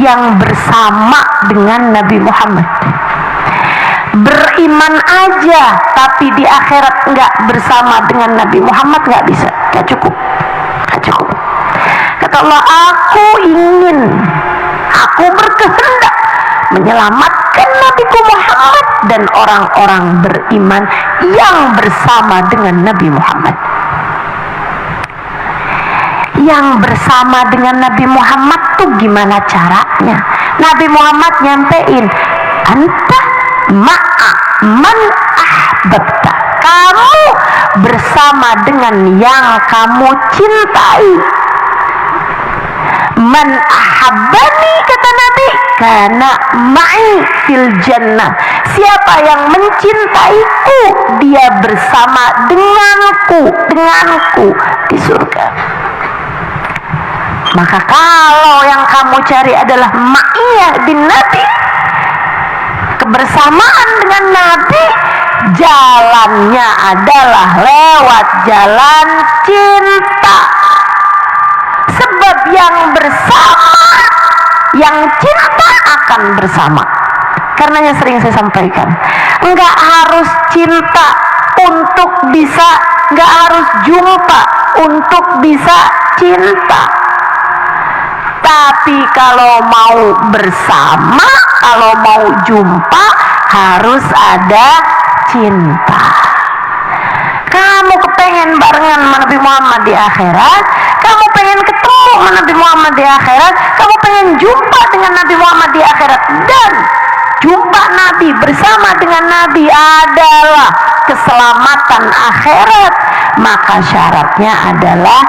yang bersama dengan Nabi Muhammad. Beriman aja tapi di akhirat nggak bersama dengan Nabi Muhammad nggak bisa, nggak cukup. Kata Allah, aku berkehendak menyelamatkan Nabi Muhammad dan orang-orang beriman yang bersama dengan Nabi Muhammad. Yang bersama dengan Nabi Muhammad tuh gimana caranya? Nabi Muhammad nyampein, anta ma'a man ahbabta, kamu bersama dengan yang kamu cintai. Man ahabbani, kata Nabi, kana ma'i fil jannah, siapa yang mencintaiku dia bersama denganku di surga. Maka kalau yang kamu cari adalah ma'iyah bin Nabi, kebersamaan dengan Nabi, jalannya adalah lewat jalan cinta. Sebab yang bersama, yang cinta akan bersama. Karenanya sering saya sampaikan, enggak harus cinta untuk bisa, enggak harus jumpa untuk bisa cinta. Tapi kalau mau bersama, kalau mau jumpa, harus ada cinta. Kamu kepengen barengan sama Nabi Muhammad di akhirat, kamu pengen ketemu sama Nabi Muhammad di akhirat, kamu pengen jumpa dengan Nabi Muhammad di akhirat, dan jumpa Nabi bersama dengan Nabi adalah keselamatan akhirat, maka syaratnya adalah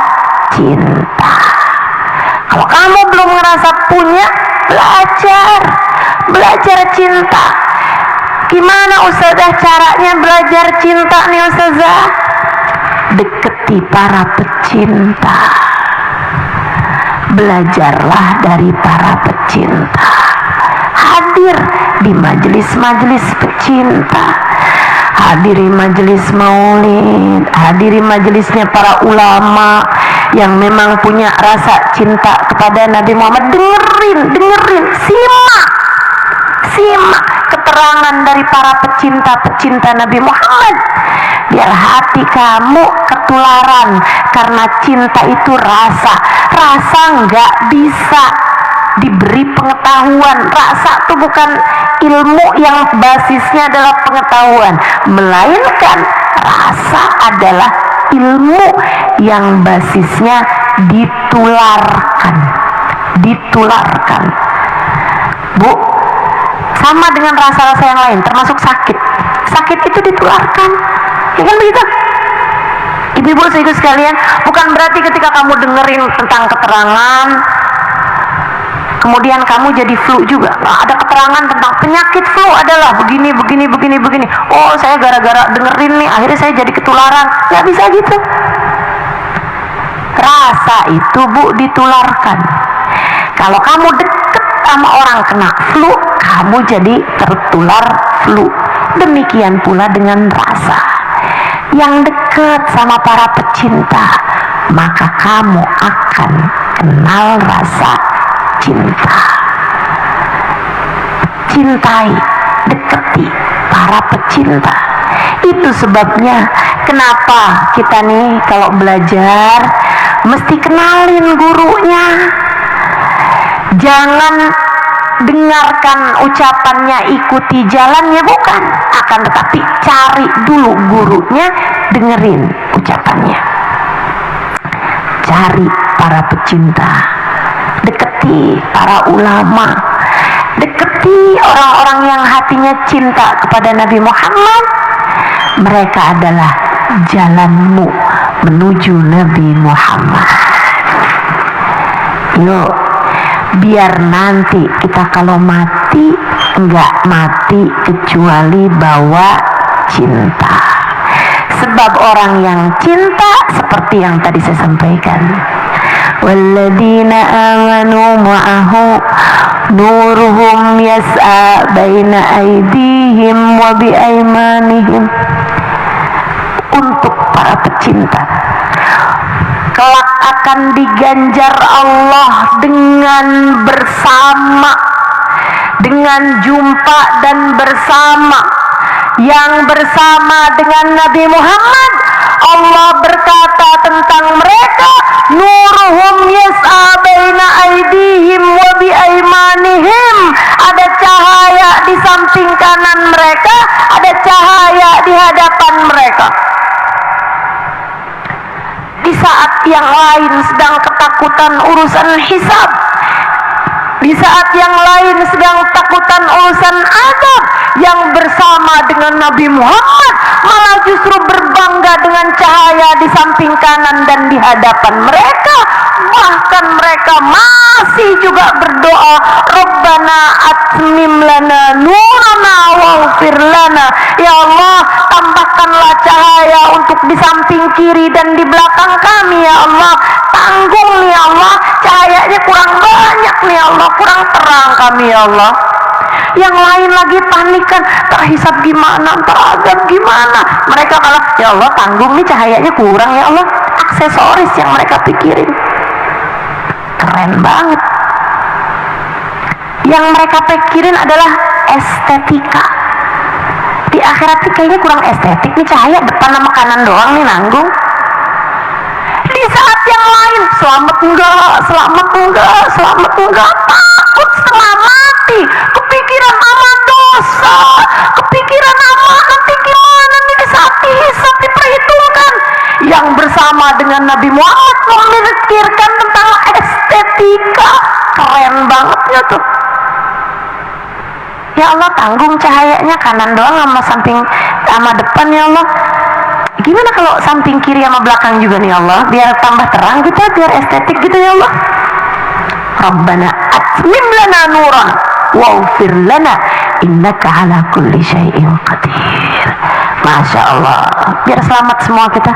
cinta. Kalau kamu belum ngerasa punya, belajar cinta. Gimana Ustazah caranya belajar cinta nih Ustazah? Deketi para pecinta. Belajarlah dari para pecinta. Hadir di majelis-majelis pecinta. Hadiri majelis maulid, hadiri majelisnya para ulama yang memang punya rasa cinta kepada Nabi Muhammad. Dengerin, simak keterangan dari para pecinta Nabi Muhammad, biar hati kamu ketularan. Karena cinta itu rasa nggak bisa diberi pengetahuan. Rasa itu bukan ilmu yang basisnya adalah pengetahuan, melainkan rasa adalah ilmu yang basisnya ditularkan. Bu, sama dengan rasa-rasa yang lain, termasuk sakit itu ditularkan, ya kan begitu? Ibu-ibu saudara sekalian, bukan berarti ketika kamu dengerin tentang keterangan kemudian kamu jadi flu juga. Nah, ada keterangan tentang penyakit flu adalah begini. Oh, saya gara-gara dengerin nih, akhirnya saya jadi ketularan. Nggak bisa gitu. Rasa itu, Bu, ditularkan. Kalau kamu deket sama orang kena flu, kamu jadi tertular flu. Demikian pula dengan rasa. Yang dekat sama para pecinta, maka kamu akan kenal rasa cinta. Cintai, deketi para pecinta. Itu sebabnya kenapa kita nih kalau belajar mesti kenalin gurunya. Jangan dengarkan ucapannya, ikuti jalannya, bukan. Akan tetapi cari dulu gurunya, dengerin ucapannya. Cari para pecinta, deketi para ulama, deketi orang-orang yang hatinya cinta kepada Nabi Muhammad, mereka adalah jalanmu menuju Nabi Muhammad. Yuk, biar nanti kita kalau mati enggak mati kecuali bawa cinta. Sebab orang yang cinta seperti yang tadi saya sampaikan, walladzina amanu ma'ahu nuruhum yas'a baina aydihim wa biaimanihim. Untuk para pecinta, kelak akan diganjar Allah dengan bersama, dengan jumpa dan bersama. Yang bersama dengan Nabi Muhammad, Allah berkata tentang mereka, nuruhum yas'a baina aydihim wa biaimanihim. Ada cahaya di samping kanan mereka, ada cahaya di hadapan mereka. Di saat yang lain sedang ketakutan urusan hisab, di saat yang lain sedang ketakutan urusan azab, yang bersama dengan Nabi Muhammad malah justru berbangga dengan cahaya di samping kanan dan di hadapan mereka. Bahkan mereka masih juga berdoa, Rabbana atmim lana nurana waghfir lana. Ya Allah, tambahkanlah cahaya untuk di samping kiri dan di belakang kami ya Allah. Tanggung nih ya Allah, cahayanya kurang banyak nih ya Allah, kurang terang kami ya Allah. Yang lain lagi panikan, terhisab gimana, terazab gimana. Mereka malah, ya Allah tanggung nih cahayanya kurang ya Allah. Aksesoris yang mereka pikirin. Keren banget. Yang mereka pikirin adalah estetika. Di akhirat nih kayaknya kurang estetik nih, cahaya depan sama kanan doang nih nanggung. Di saat yang lain, selamat enggak, selamat enggak, selamat enggak, takut setengah mati, kepikiran sama dosa, kepikiran sama nanti gimana nih di saat dihisab diperhitungkan. Yang bersama dengan Nabi Muhammad memikirkan tentang estetika. Keren bangetnya tuh. Ya Allah, tanggung cahayanya kanan doang sama samping sama depan ya Allah. Gimana kalau samping kiri sama belakang juga nih Allah, biar tambah terang gitu, biar estetik gitu ya Allah. Rabbana atmim lana nuran waghfir lana innaka ala kulli syai'in qadir. Masya Allah, biar selamat semua kita.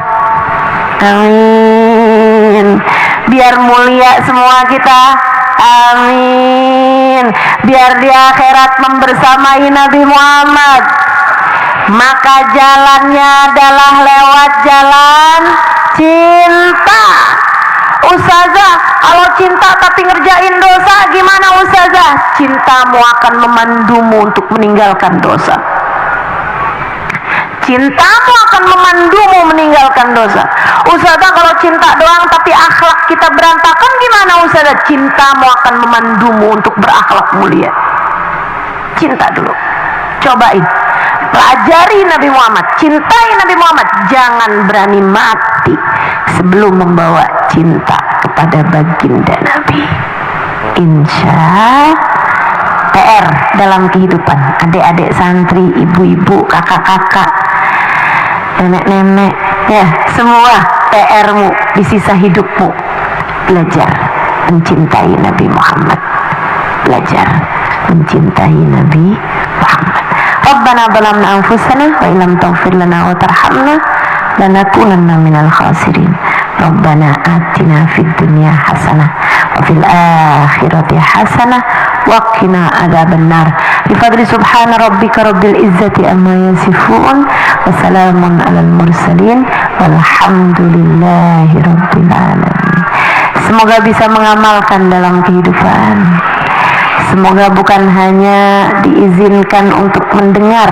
Amin. Biar mulia semua kita. Amin. Biar di akhirat membersamai Nabi Muhammad. Maka jalannya adalah lewat jalan cinta. Ustazah, kalau cinta tapi ngerjain dosa gimana Ustazah? Cintamu akan memandumu untuk meninggalkan dosa. Cintamu akan memandumu meninggalkan dosa. Ustazah, kalau cinta doang tapi akhlak kita berantakan gimana Ustazah? Cintamu akan memandumu untuk berakhlak mulia. Cinta dulu, cobain, pelajari Nabi Muhammad, cintai Nabi Muhammad. Jangan berani mati sebelum membawa cinta kepada baginda Nabi. Insya PR dalam kehidupan adik-adik santri, ibu-ibu, kakak-kakak, nenek-nenek, ya semua PR-mu di sisa hidupmu, belajar mencintai Nabi Muhammad, belajar mencintai Nabi Muhammad. Rabbana zalamna anfusana wa illam taghfir lana wa tarhamna lanakunanna minal khasirin. Rabbana atina fid dunya hasanah wa fil akhirati hasanah wa qina adzabannar. Bi fadli subhana rabbika rabbil izzati amma yasifun wa salamun alal mursalin walhamdulillahi rabbil alamin. Semoga bisa mengamalkan dalam kehidupan. Semoga bukan hanya diizinkan untuk mendengar,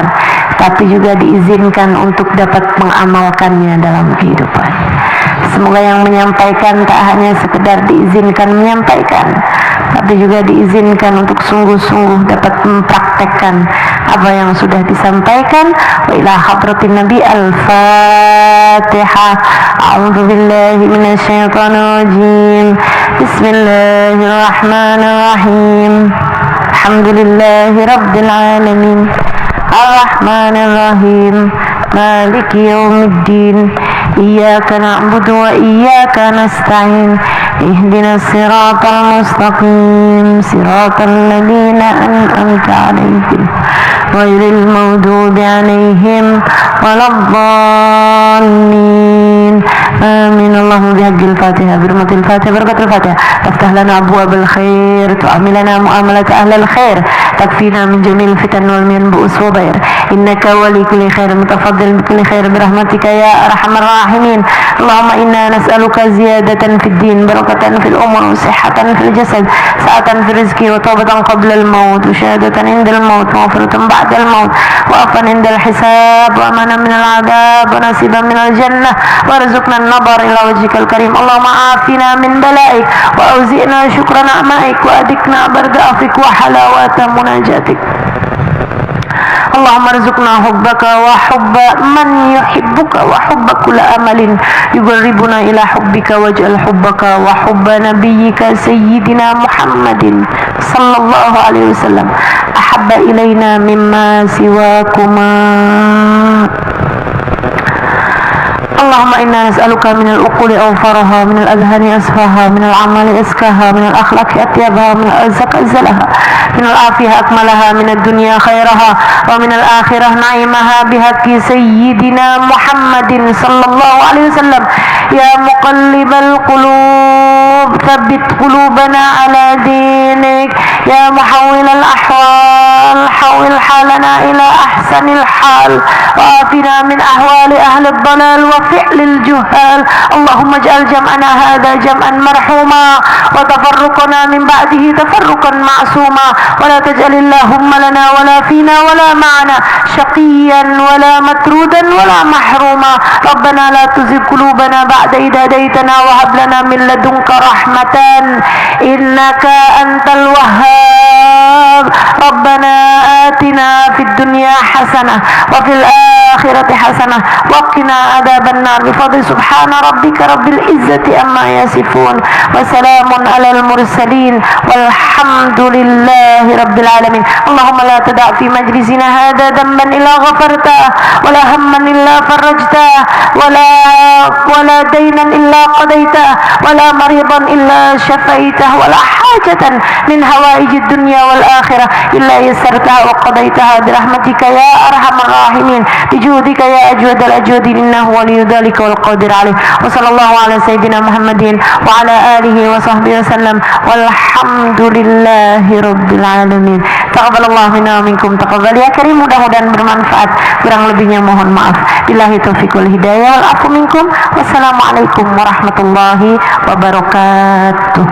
tapi juga diizinkan untuk dapat mengamalkannya dalam kehidupan. Semoga yang menyampaikan tak hanya sekedar diizinkan menyampaikan, tapi juga diizinkan untuk sungguh-sungguh dapat mempraktekkan apa yang sudah disampaikan. Wa ila hadratin Nabi al-Fatihah. A'udzu billahi minasyaitonir rajim. Bismillahirrahmanirrahim. Alhamdulillahi rabbil alamin. Ar-Rahmanir Rahim. مالك يوم الدين إياك نعبد وإياك نستعين اهدنا الصراط المستقيم صراط الذين أنعمت عليهم غير المغضوب عليهم ولا الضالين آمين. اللهم بحق الفاتحة برمة الفاتحة بركة الفاتحة تفتح لنا أبواب الخير تعاملنا معاملة أهل الخير تكفينا من جميع الفتن والمن بؤس وضير إنك ولي كل خير متفضل بكل خير برحمتك يا أرحم الراحمين. اللهم إنا نسألك زيادة في الدين بركة في الأمور وصحة في الجسد سعة في الرزق وتوبة قبل الموت وشهادة عند الموت ومغفرة بعد الموت وعفوا عند الحساب وأمانا من العذاب ونصيبا من الجنة وارزقنا النظر إلى وجهك الكريم. اللهم عافنا من بلائك وأوزئنا شكر نعمائك وأذقنا برد عفوك وحلاوة مناجاتك. اللهم ارزقنا حبك وحب من يحبك وحب كل أمل يقربنا إلى حبك واجعل حبك وحب نبيك سيدنا محمد صلى الله عليه وسلم أحب إلينا مما سواكما. اللهم إنا نسألك من العقول أوفرها من الأذهان أسفاها من الأعمال أزكاها من الأخلاق أطيبها من الأرزاق أجزلها من العافية أكملها من الدنيا خيرها ومن الآخرة نعيمها بحق سيدنا محمد صلى الله عليه وسلم. يا مقلب القلوب ثبت قلوبنا على دينك يا محول الأحوال حول حالنا إلى أحسن الحال وآفنا من أحوال أهل الضلال وفعل الجهال. اللهم اجعل جمعنا هذا جمعا مرحوما وتفرقنا من بعده تفرقا معصوما ولا تجعل اللهم لنا ولا فينا ولا معنا شقيا ولا مترودا ولا محروما. ربنا لا تزغ قلوبنا بعد إذ هديتنا وهب لنا من لدنك رحمة إنك أنت الوهاب. ربنا آتنا في الدنيا حسنة وفي الآخرة حسنة وقنا عذاب النار بفضل سبحان ربك رب العزة عما يصفون وسلام على المرسلين والحمد لله رب العالمين. اللهم لا تدع في مجلسنا هذا ذنبا إلا غفرته ولا هما إلا فرجته ولا دينا إلا قضيته ولا مريضا إلا شفيته ولا حاجة من هوائج الدنيا والآخرة إلا يسرتها وقضيتها برحمتك يا أرحم الراحمين بجودك يا أجود الأجودين إنه ولي ذلك والقادر عليه. وصلى الله على سيدنا محمد وعلى آله وصحبه وسلم والحمد لله رب العالمين. Taqabbalallahu minna wa minkum taqabbal ya karim. Mudah-mudahan bermanfaat, kurang lebihnya mohon maaf. Billahi taufiq wal hidayah wal afu minkum. Wassalamualaikum warahmatullahi wabarakatuh.